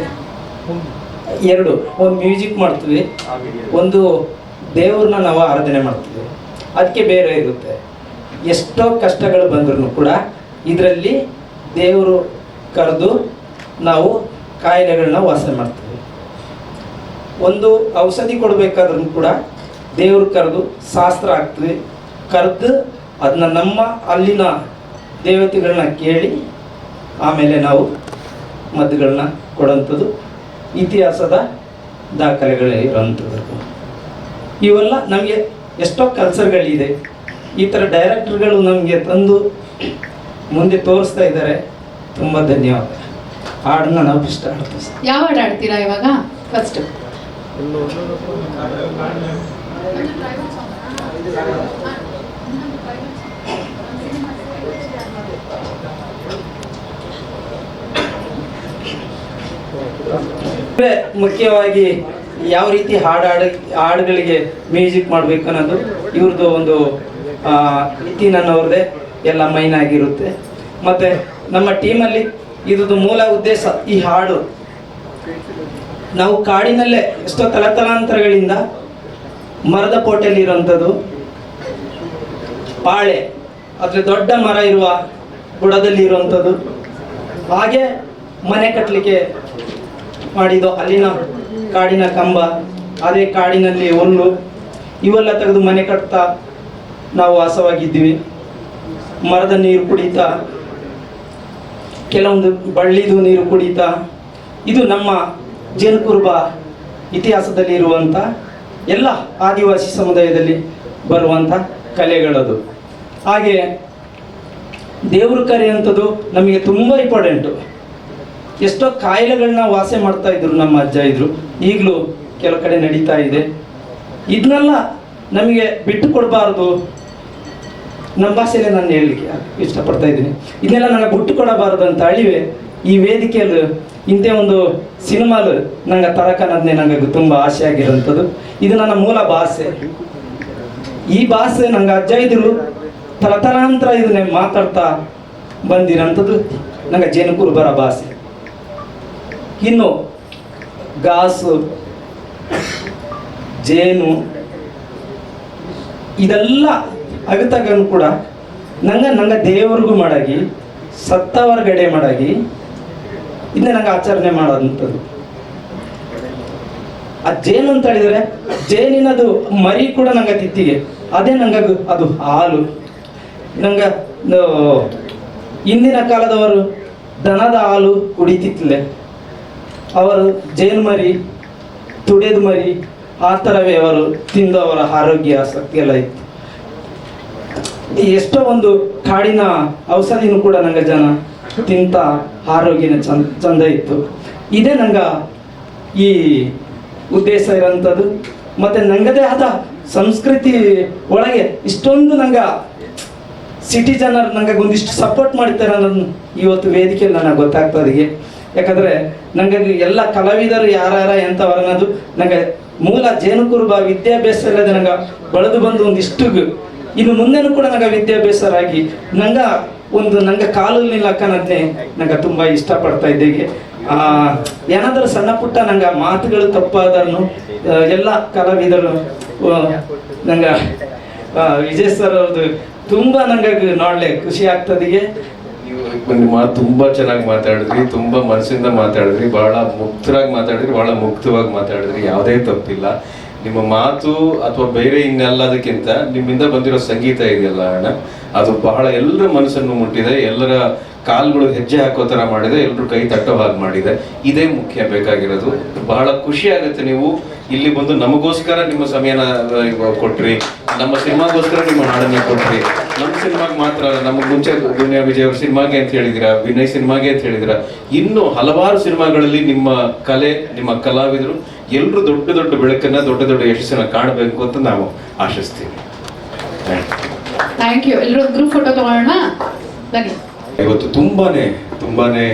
2, ಒಂದು ಮ್ಯೂಸಿಕ್ ಮಾಡ್ತೀವಿ, ಒಂದು ದೇವ್ರನ್ನ ನಾವು ಆರಾಧನೆ ಮಾಡ್ತೀವಿ. ಅದಕ್ಕೆ ಬೇರೆ ಇರುತ್ತೆ. ಎಷ್ಟೋ ಕಷ್ಟಗಳು ಬಂದ್ರೂ ಕೂಡ ಇದರಲ್ಲಿ ದೇವರು ಕರೆದು ನಾವು ಕಾಯಿಲೆಗಳನ್ನ ವಾಸ ಮಾಡ್ತೀವಿ. ಒಂದು ಔಷಧಿ ಕೊಡಬೇಕಾದ್ರೂ ಕೂಡ ದೇವರು ಕರೆದು ಶಾಸ್ತ್ರ ಹಾಕ್ತೀವಿ. ಕರೆದು ಅದನ್ನ ನಮ್ಮ ಅಲ್ಲಿನ ದೇವತೆಗಳನ್ನ ಕೇಳಿ ಆಮೇಲೆ ನಾವು ಮದ್ದುಗಳನ್ನ ಕೊಡೋಂಥದ್ದು ಇತಿಹಾಸದ ದಾಖಲೆಗಳಿರೋಂಥದ್ದು. ಇವೆಲ್ಲ ನಮಗೆ ಎಷ್ಟೋ ಕಲ್ಚರ್ಗಳಿದೆ. ಈ ಥರ ಡೈರೆಕ್ಟರ್ಗಳು ನಮಗೆ ತಂದು ಮುಂದೆ ತೋರಿಸ್ತಾ ಇದ್ದಾರೆ. ತುಂಬ ಧನ್ಯವಾದ. ಹಾಡನ್ನ ನಾವು ಇಷ್ಟ ಆಡ್ತೀವಿ. ಯಾವ ಹಾಡು ಆಡ್ತೀರಾ ಇವಾಗ? ಫಸ್ಟ್ ಮುಖ್ಯವಾಗಿ ಯಾವ ರೀತಿ ಹಾಡುಗಳಿಗೆ ಮ್ಯೂಸಿಕ್ ಮಾಡಬೇಕು ಅನ್ನೋದು ಇವ್ರದ್ದು ಒಂದು ನಿತಿನ್ ಅನ್ನೋರದೇ ಎಲ್ಲ ಮೈನ್ ಆಗಿರುತ್ತೆ. ಮತ್ತು ನಮ್ಮ ಟೀಮಲ್ಲಿ ಇದ್ರದ್ದು ಮೂಲ ಉದ್ದೇಶ ಈ ಹಾಡು ನಾವು ಕಾಡಿನಲ್ಲೇ ಎಷ್ಟೋ ತಲತಲಾಂತರಗಳಿಂದ ಮರದ ಪೋಟೆಯಲ್ಲಿ ಇರುವಂಥದ್ದು, ಪಾಳೆ ಆದರೆ ದೊಡ್ಡ ಮರ ಇರುವ ಬುಡದಲ್ಲಿ ಇರುವಂಥದ್ದು, ಹಾಗೆ ಮನೆ ಕಟ್ಟಲಿಕ್ಕೆ ಮಾಡಿದ್ದು ಅಲ್ಲಿನ ಕಾಡಿನ ಕಂಬ, ಅದೇ ಕಾಡಿನಲ್ಲಿ ಹುಲ್ಲು, ಇವೆಲ್ಲ ತೆಗೆದು ಮನೆ ಕಟ್ತಾ ನಾವು ವಾಸವಾಗಿದ್ದೀವಿ. ಮರದ ನೀರು ಕುಡಿತಾ, ಕೆಲವೊಂದು ಬಳ್ಳಿದು ನೀರು ಕುಡಿತಾ, ಇದು ನಮ್ಮ ಜೇನುಕುರುಬ ಇತಿಹಾಸದಲ್ಲಿ ಇರುವಂಥ ಎಲ್ಲ ಆದಿವಾಸಿ ಸಮುದಾಯದಲ್ಲಿ ಬರುವಂಥ ಕಲೆಗಳದು. ಹಾಗೆ ದೇವ್ರ ಕರೆಯುವಂಥದ್ದು ನಮಗೆ ತುಂಬ ಇಂಪಾರ್ಟೆಂಟು. ಎಷ್ಟೋ ಕಾಯಿಲೆಗಳನ್ನ ವಾಸೆ ಮಾಡ್ತಾ ಇದ್ರು ನಮ್ಮ ಅಜ್ಜ ಇದ್ರು, ಈಗಲೂ ಕೆಲವು ಕಡೆ ನಡೀತಾ ಇದೆ. ಇದನ್ನೆಲ್ಲ ನಮಗೆ ಬಿಟ್ಟು ಕೊಡಬಾರ್ದು. ನಮ್ಮ ಭಾಷೆಯಲ್ಲೇ ನಾನು ಹೇಳಲಿಕ್ಕೆ ಇಷ್ಟಪಡ್ತಾ ಇದ್ದೀನಿ. ಇದನ್ನೆಲ್ಲ ನನಗೆ ಬಿಟ್ಟು ಕೊಡಬಾರ್ದು ಅಂತ ಅಳಿವೆ ಈ ವೇದಿಕೆಯಲ್ಲಿ ಇಂಥ ಒಂದು ಸಿನಿಮಾಲು ನಂಗೆ ತರಕನ್ನೋದನ್ನೇ ನನಗೆ ತುಂಬ ಆಸೆ ಆಗಿರೋಂಥದ್ದು. ಇದು ನನ್ನ ಮೂಲ ಭಾಷೆ. ಈ ಭಾಷೆ ನಂಗೆ ಅಜ್ಜ ಇದ್ರು ತರತರಾಂತರ ಇದನ್ನೇ ಮಾತಾಡ್ತಾ ಬಂದಿರೋಂಥದ್ದು ನಂಗೆ ಜೇನುಕುರುಬರ ಭಾಷೆ. ಇನ್ನು ಗಾಸು, ಜೇನು ಇದೆಲ್ಲ ಅಗತಾಗನು ಕೂಡ ನಂಗೆ ದೇವ್ರಿಗೂ ಮಾಡಾಗಿ ಸತ್ತವರ್ಗಡೆ ಮಾಡಾಗಿ ಇದನ್ನೇ ನಂಗೆ ಆಚರಣೆ ಮಾಡೋದಂಥದ್ದು. ಆ ಜೇನು ಅಂತ ಹೇಳಿದ್ರೆ ಜೇನಿನದು ಮರಿ ಕೂಡ ನಂಗೆ ತಿತ್ತಿಗೆ ಅದೇ ನಂಗೆ ಅದು ಹಾಲು. ನಂಗೆ ಹಿಂದಿನ ಕಾಲದವರು ದನದ ಹಾಲು ಕುಡಿತಿತ್ತಲೆ, ಅವರು ಜೇನು ಮರಿ, ತುಡೆದು ಮರಿ ಆ ಥರವೇ ಅವರು ತಿಂದು ಅವರ ಆರೋಗ್ಯ ಆಸಕ್ತಿ ಎಲ್ಲ ಇತ್ತು. ಎಷ್ಟೋ ಒಂದು ಕಾಡಿನ ಔಷಧಿನೂ ಕೂಡ ನಂಗೆ ಜನ ತಿಂತ ಆರೋಗ್ಯನ ಚಂದ ಇತ್ತು. ಇದೇ ನಂಗೆ ಈ ಉದ್ದೇಶ ಇರೋಂಥದ್ದು. ಮತ್ತು ನಂಗದೇ ಆದ ಸಂಸ್ಕೃತಿ ಒಳಗೆ ಇಷ್ಟೊಂದು ನಂಗೆ ಸಿಟಿ ಜನರು ನಂಗೆ ಒಂದಿಷ್ಟು ಸಪೋರ್ಟ್ ಮಾಡ್ತಾರೆ ಅನ್ನೋದು ಇವತ್ತು ವೇದಿಕೆಯಲ್ಲಿ ನನಗೆ ಗೊತ್ತಾಗ್ತದೆ. ಯಾಕಂದರೆ ನನಗೆ ಎಲ್ಲ ಕಲಾವಿದರು ಯಾರ್ಯಾರ ಎಂಥವ್ರು ಅನ್ನೋದು ನನಗೆ ಮೂಲ ಜೇನುಕುರುಬ ವಿದ್ಯಾಭ್ಯಾಸ ಇಲ್ಲದೆ ನಂಗೆ ಬೆಳೆದು ಬಂದು ಒಂದಿಷ್ಟು ಇನ್ನು ಮುಂದೆನೂ ಕೂಡ ನಂಗೆ ವಿದ್ಯಾಭ್ಯಾಸರಾಗಿ ನಂಗೆ ಕಾಲು ನಿಲ್ಲಕ್ಕನದ್ನೇ ನಂಗೆ ತುಂಬ ಇಷ್ಟಪಡ್ತಾ ಇದ್ದೇಗೆ. ಏನಾದರೂ ಸಣ್ಣ ಪುಟ್ಟ ನಂಗೆ ಮಾತುಗಳು ತಪ್ಪಾದ್ರೂ ಎಲ್ಲ ಕಲಾವಿದರು ನಂಗೆ ವಿಜಯ್ ಸರ್ ಅವ್ರದ್ದು ತುಂಬ ನಂಗೆ ನೋಡಲೆ ಖುಷಿ ಆಗ್ತದೆ. ನಿಮ್ಮ ತುಂಬಾ ಚೆನ್ನಾಗಿ ಮಾತಾಡಿದ್ರಿ, ತುಂಬಾ ಮನಸ್ಸಿಂದ ಮಾತಾಡಿದ್ರಿ, ಬಹಳ ಮುಕ್ತರಾಗಿ ಮಾತಾಡಿದ್ರಿ, ಬಹಳ ಮುಕ್ತವಾಗಿ ಮಾತಾಡಿದ್ರಿ. ಯಾವುದೇ ತಪ್ಪಿಲ್ಲ. ನಿಮ್ಮ ಮಾತು ಅಥವಾ ಬೇರೆ ಇನ್ನೆಲ್ಲದಕ್ಕಿಂತ ನಿಮ್ಮಿಂದ ಬಂದಿರೋ ಸಂಗೀತ ಇದೆಯಲ್ಲ ಅಣ್ಣ, ಅದು ಬಹಳ ಎಲ್ಲರ ಮನಸ್ಸನ್ನು ಮುಟ್ಟಿದೆ, ಎಲ್ಲರ ಕಾಲ್ಗಳು ಹೆಜ್ಜೆ ಹಾಕೋ ಥರ ಮಾಡಿದೆ, ಎಲ್ಲರೂ ಕೈ ತಟ್ಟೋ ಹಾಗೆ ಮಾಡಿದೆ. ಇದೇ ಮುಖ್ಯ ಬೇಕಾಗಿರೋದು. ಬಹಳ ಖುಷಿ ಆಗುತ್ತೆ ನೀವು ಇಲ್ಲಿ ಬಂದು ನಮಗೋಸ್ಕರ ನಿಮ್ಮ ಸಮಯನ ಕೊಟ್ರಿ, ನಮ್ಮ ಸಿನಿಮಾಗೋಸ್ಕರ ನಿಮ್ಮ ಹಾಡನ್ನ ಕೊಟ್ರಿ. ನಮ್ಮ ಸಿನಿಮಾಗೆ ಮಾತ್ರ ಅಲ್ಲ, ನಮಗೆ ಮುಂಚೆ ದುನಿಯಾ ವಿಜಯ್ ಅವ್ರ ಸಿನಿಮಾಗೆ ಅಂತ ಹೇಳಿದಿರಾ, ವಿನಯ್ ಸಿನಿಮಾಗೆ ಅಂತ ಹೇಳಿದಿರಾ, ಇನ್ನು ಹಲವಾರು ಸಿನಿಮಾಗಳಲ್ಲಿ ನಿಮ್ಮ ಕಲೆ, ನಿಮ್ಮ ಕಲಾವಿದರು ಎಲ್ಲರೂ ದೊಡ್ಡ ದೊಡ್ಡ ಬೆಳಕನ್ನ, ದೊಡ್ಡ ದೊಡ್ಡ ಯಶಸ್ಸನ್ನ ಕಾಣಬೇಕು ಅಂತ ನಾವು ಆಶಿಸ್ತೀವಿ. Thank you. ಎಲ್ಲರೂ ಗ್ರೂಪ್ ಫೋಟೋ ತಗೊಳ್ಳೋಣ ಬನ್ನಿ. ಇವತ್ತು ತುಂಬಾನೇ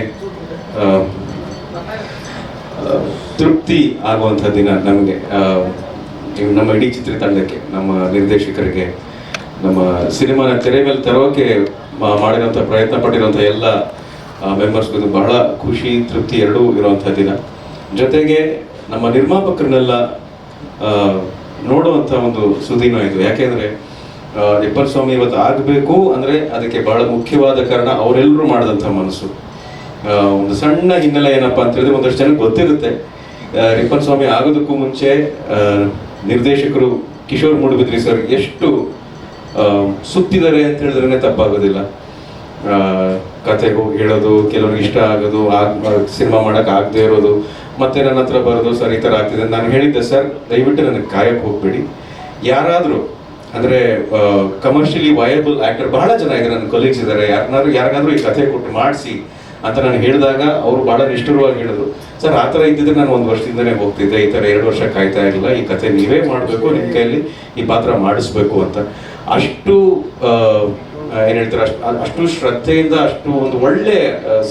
ತೃಪ್ತಿ ಆಗುವಂಥ ದಿನ ನಮಗೆ, ನಮ್ಮ ಇಡೀ ಚಿತ್ರತಂಡಕ್ಕೆ, ನಮ್ಮ ನಿರ್ದೇಶಕರಿಗೆ, ನಮ್ಮ ಸಿನಿಮಾನ ತೆರೆ ಮೇಲೆ ತರೋಕೆ ಮಾಡಿರೋಂಥ ಪ್ರಯತ್ನ ಪಟ್ಟಿರೋಂಥ ಎಲ್ಲ ಮೆಂಬರ್ಸ್ಗೂ ಬಹಳ ಖುಷಿ, ತೃಪ್ತಿ ಎರಡೂ ಇರುವಂಥ ದಿನ. ಜೊತೆಗೆ ನಮ್ಮ ನಿರ್ಮಾಪಕರನ್ನೆಲ್ಲ ನೋಡುವಂಥ ಒಂದು ಸುದಿನ ಇದು. ಯಾಕೆಂದರೆ ರಿಪ್ಪನ್ ಸ್ವಾಮಿ ಇವತ್ತು ಆಗಬೇಕು ಅಂದರೆ ಅದಕ್ಕೆ ಬಹಳ ಮುಖ್ಯವಾದ ಕಾರಣ ಅವರೆಲ್ಲರೂ ಮಾಡಿದಂಥ ಮನಸ್ಸು. ಒಂದು ಸಣ್ಣ ಹಿನ್ನೆಲೆ ಏನಪ್ಪ ಅಂತ ಹೇಳಿದ್ರೆ, ಒಂದಷ್ಟು ಜನಕ್ಕೆ ಗೊತ್ತಿರುತ್ತೆ, ರಿಪ್ಪನ್ ಸ್ವಾಮಿ ಆಗೋದಕ್ಕೂ ಮುಂಚೆ ನಿರ್ದೇಶಕರು ಕಿಶೋರ್ ಮೂಡುಬಿದ್ರಿ ಸರ್ ಎಷ್ಟು ಸುತ್ತಿದ್ದಾರೆ ಅಂತ ಹೇಳಿದ್ರೇ ತಪ್ಪಾಗೋದಿಲ್ಲ. ಕತೆ ಹೇಳೋದು, ಕೆಲವ್ರಿಗೆ ಇಷ್ಟ ಆಗೋದು, ಸಿನಿಮಾ ಮಾಡೋಕೆ ಆಗದೆ ಇರೋದು, ಮತ್ತೆ ನನ್ನ ಹತ್ರ ಬರೋದು, ಸರ್ ಈ ಥರ ಆಗ್ತಿದೆ. ನಾನು ಹೇಳಿದ್ದೆ, ಸರ್ ದಯವಿಟ್ಟು ನನಗೆ ಕಾಯಕ್ಕೆ ಹೋಗ್ಬೇಡಿ, ಯಾರಾದರೂ ಅಂದರೆ ಕಮರ್ಷಿಯಲಿ ವಯಬಲ್ ಆ್ಯಕ್ಟರ್ ಬಹಳ ಜನ ಇದ್ದಾರೆ, ನನ್ನ ಕೊಲೀಗ್ಸ್ ಇದ್ದಾರೆ, ಯಾರಿಗಾದ್ರೂ ಈ ಕಥೆ ಕೊಟ್ಟು ಮಾಡಿಸಿ ಅಂತ ನಾನು ಹೇಳಿದಾಗ ಅವರು ಭಾಳ ನಿಷ್ಠುರವಾಗಿ ಹೇಳಿದ್ರು, ಸರ್ ಆ ಥರ ಇದ್ದಿದ್ರೆ ನಾನು 1 ವರ್ಷದಿಂದನೇ ಹೋಗ್ತಿದ್ದೆ, ಈ ಥರ 2 ವರ್ಷ ಕಾಯ್ತಾ ಇರಲಿಲ್ಲ, ಈ ಕಥೆ ನೀವೇ ಮಾಡಬೇಕು, ನಿಮ್ಮ ಕೈಯಲ್ಲಿ ಈ ಪಾತ್ರ ಮಾಡಿಸ್ಬೇಕು ಅಂತ. ಅಷ್ಟು ಏನು ಹೇಳ್ತಾರೆ, ಅಷ್ಟು ಶ್ರದ್ಧೆಯಿಂದ, ಅಷ್ಟು ಒಂದು ಒಳ್ಳೆ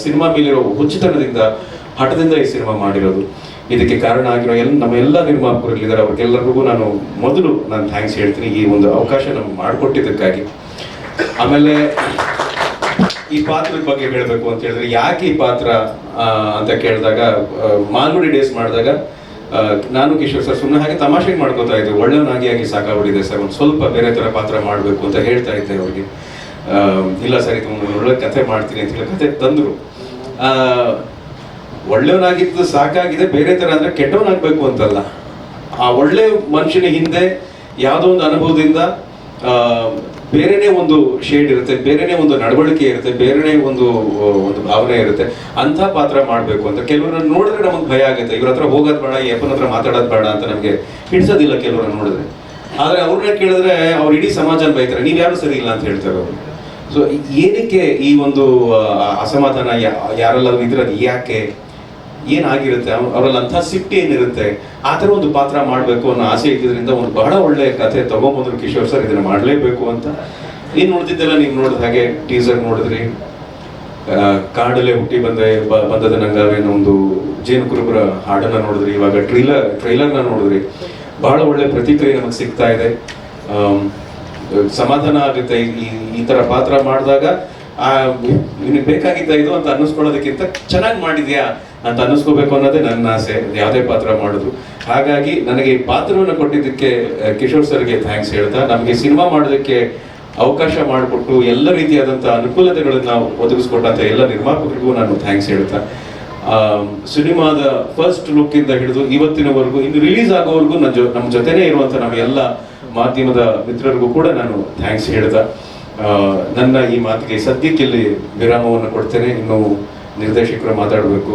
ಸಿನಿಮಾ ಮೇಲಿರೋ ಹುಚ್ಚುತನದಿಂದ, ಹಠದಿಂದ ಈ ಸಿನಿಮಾ ಮಾಡಿರೋದು. ಇದಕ್ಕೆ ಕಾರಣ ಆಗಿರೋ ನಮ್ಮೆಲ್ಲ ನಿರ್ಮಾಪಕರಿದ್ದಾರೆ, ಅವ್ರಿಗೆಲ್ಲರಿಗೂ ನಾನು ಥ್ಯಾಂಕ್ಸ್ ಹೇಳ್ತೀನಿ ಈ ಒಂದು ಅವಕಾಶ ನಮ್ಗೆ ಮಾಡಿಕೊಟ್ಟಿದ್ದಕ್ಕಾಗಿ. ಆಮೇಲೆ ಈ ಪಾತ್ರದ ಬಗ್ಗೆ ಹೇಳಬೇಕು ಅಂತ ಹೇಳಿದ್ರೆ, ಯಾಕೆ ಈ ಪಾತ್ರ ಅಂತ ಕೇಳಿದಾಗ, ಮಾಲ್ಗುಡಿ ಡೇಸ್ ಮಾಡಿದಾಗ ನಾನು ಕಿಶೋರ್ ಸರ್ ಸುಮ್ಮನೆ ಹಾಗೆ ತಮಾಷೆಗೆ ಮಾಡ್ಕೋತಾ ಇದ್ದೆ, ಒಳ್ಳೆಯವನಾಗಿ ಸಾಕಾಗ್ಬಿಟ್ಟಿದೆ ಸರ್, ಒಂದು ಸ್ವಲ್ಪ ಬೇರೆ ಥರ ಪಾತ್ರ ಮಾಡಬೇಕು ಅಂತ ಹೇಳ್ತಾ ಇದ್ದೆ ಅವ್ರಿಗೆ. ಇಲ್ಲ ಸರ್, ಇದು ಒಂದು ಒಳ್ಳೆ ಕಥೆ ಮಾಡ್ತೀನಿ ಅಂತ ಹೇಳಿ ಕಥೆ ತಂದರು. ಒಳ್ಳೆಯವನಾಗಿದ್ದು ಸಾಕಾಗಿದೆ, ಬೇರೆ ಥರ ಅಂದರೆ ಕೆಟ್ಟವನಾಗಬೇಕು ಅಂತಲ್ಲ. ಆ ಒಳ್ಳೆ ಮನುಷ್ಯನ ಹಿಂದೆ ಯಾವುದೋ ಒಂದು ಅನುಭವದಿಂದ ಬೇರೆನೇ ಒಂದು ಶೇಡ್ ಇರುತ್ತೆ, ಬೇರೆನೇ ಒಂದು ನಡವಳಿಕೆ ಇರುತ್ತೆ, ಬೇರೆನೇ ಒಂದು ಭಾವನೆ ಇರುತ್ತೆ. ಅಂಥ ಪಾತ್ರ ಮಾಡಬೇಕು ಅಂತ ಕೆಲವ್ರನ್ನ ನೋಡಿದ್ರೆ ನಮಗೆ ಭಯ ಆಗುತ್ತೆ, ಇವ್ರ ಹತ್ರ ಹೋಗೋದು ಬೇಡ, ಈ ಅಪ್ಪನ ಹತ್ರ ಮಾತಾಡೋದು ಬೇಡ ಅಂತ ನಮಗೆ ಹಿಡಿಸೋದಿಲ್ಲ ಕೆಲವ್ರನ್ನ ನೋಡಿದ್ರೆ. ಆದರೆ ಅವ್ರನ್ನ ಕೇಳಿದ್ರೆ ಅವ್ರು ಇಡೀ ಸಮಾಜನ ಬೈತಾರೆ, ನೀವು ಯಾರು ಸರಿ ಇಲ್ಲ ಅಂತ ಹೇಳ್ತಾರೆ ಅವರು. ಸೊ ಏನಕ್ಕೆ ಈ ಒಂದು ಅಸಮಾಧಾನ ಯಾರೆಲ್ಲ ಇದ್ರದ್ದು ಯಾಕೆ, ಏನಾಗಿರುತ್ತೆ, ಅವರಲ್ಲಿ ಅಂಥ ಸಿಟ್ಟು ಏನಿರುತ್ತೆ, ಆ ಥರ ಒಂದು ಪಾತ್ರ ಮಾಡಬೇಕು ಅನ್ನೋ ಆಸೆ ಇದ್ದಿದ್ದರಿಂದ ಒಂದು ಬಹಳ ಒಳ್ಳೆಯ ಕಥೆ ತಗೊಂಬಂದ್ರು ಕಿಶೋರ್ ಸರ್, ಇದನ್ನು ಮಾಡಲೇಬೇಕು ಅಂತ. ಇನ್ನು ಉಳಿದಿದ್ದೆಲ್ಲ ನೀವು ನೋಡಿದ ಹಾಗೆ ಟೀಸರ್ ನೋಡಿದ್ರಿ, ಕಾಡಲ್ಲೇ ಹುಟ್ಟಿ ಬಂದದ ನಂಗಾವೇನೋ ಒಂದು ಜೇನು ಕುರುಬರ ಹಾಡನ್ನು ನೋಡಿದ್ರಿ, ಇವಾಗ ಟ್ರೈಲರ್ನ ನೋಡಿದ್ರಿ. ಬಹಳ ಒಳ್ಳೆ ಪ್ರತಿಕ್ರಿಯೆ ನಮಗೆ ಸಿಗ್ತಾ ಇದೆ. ಸಮಾಧಾನ ಆಗುತ್ತೆ ಈ ಥರ ಪಾತ್ರ ಮಾಡಿದಾಗ. ನಿನಗೆ ಬೇಕಾಗಿದ್ದ ಇದು ಅಂತ ಅನ್ನಿಸ್ಕೊಳ್ಳೋದಕ್ಕಿಂತ ಚೆನ್ನಾಗಿ ಮಾಡಿದ್ಯಾ ಅಂತ ಅನ್ನಿಸ್ಕೋಬೇಕು ಅನ್ನೋದೇ ನನ್ನ ಆಸೆ, ಯಾವುದೇ ಪಾತ್ರ ಮಾಡೋದು. ಹಾಗಾಗಿ ನನಗೆ ಈ ಪಾತ್ರವನ್ನು ಕೊಟ್ಟಿದ್ದಕ್ಕೆ ಕಿಶೋರ್ ಸರ್ಗೆ ಥ್ಯಾಂಕ್ಸ್ ಹೇಳ್ತಾ, ನಮಗೆ ಸಿನಿಮಾ ಮಾಡೋದಕ್ಕೆ ಅವಕಾಶ ಮಾಡಿಕೊಟ್ಟು ಎಲ್ಲ ರೀತಿಯಾದಂಥ ಅನುಕೂಲತೆಗಳನ್ನು ನಾವು ಒದಗಿಸ್ಕೊಟ್ಟಂಥ ಎಲ್ಲ ನಿರ್ಮಾಪಕರಿಗೂ ನಾನು ಥ್ಯಾಂಕ್ಸ್ ಹೇಳ್ತಾ, ಸಿನಿಮಾದ ಫಸ್ಟ್ ಲುಕ್ಕಿಂದ ಹಿಡಿದು ಇವತ್ತಿನವರೆಗೂ ಇನ್ನು ರಿಲೀಸ್ ಆಗೋವರೆಗೂ ನಮ್ಮ ಜೊತೆನೇ ಇರುವಂಥ ನಮ್ಮ ಎಲ್ಲ ಮಾಧ್ಯಮದ ಮಿತ್ರರಿಗೂ ಕೂಡ ನಾನು ಥ್ಯಾಂಕ್ಸ್ ಹೇಳ್ತಾ ನನ್ನ ಈ ಮಾತಿಗೆ ಸದ್ಯಕ್ಕೆ ಇಲ್ಲಿ ವಿರಾಮವನ್ನು ಕೊಡ್ತೇನೆ. ಇನ್ನು ನಿರ್ದೇಶಕರು ಮಾತಾಡಬೇಕು.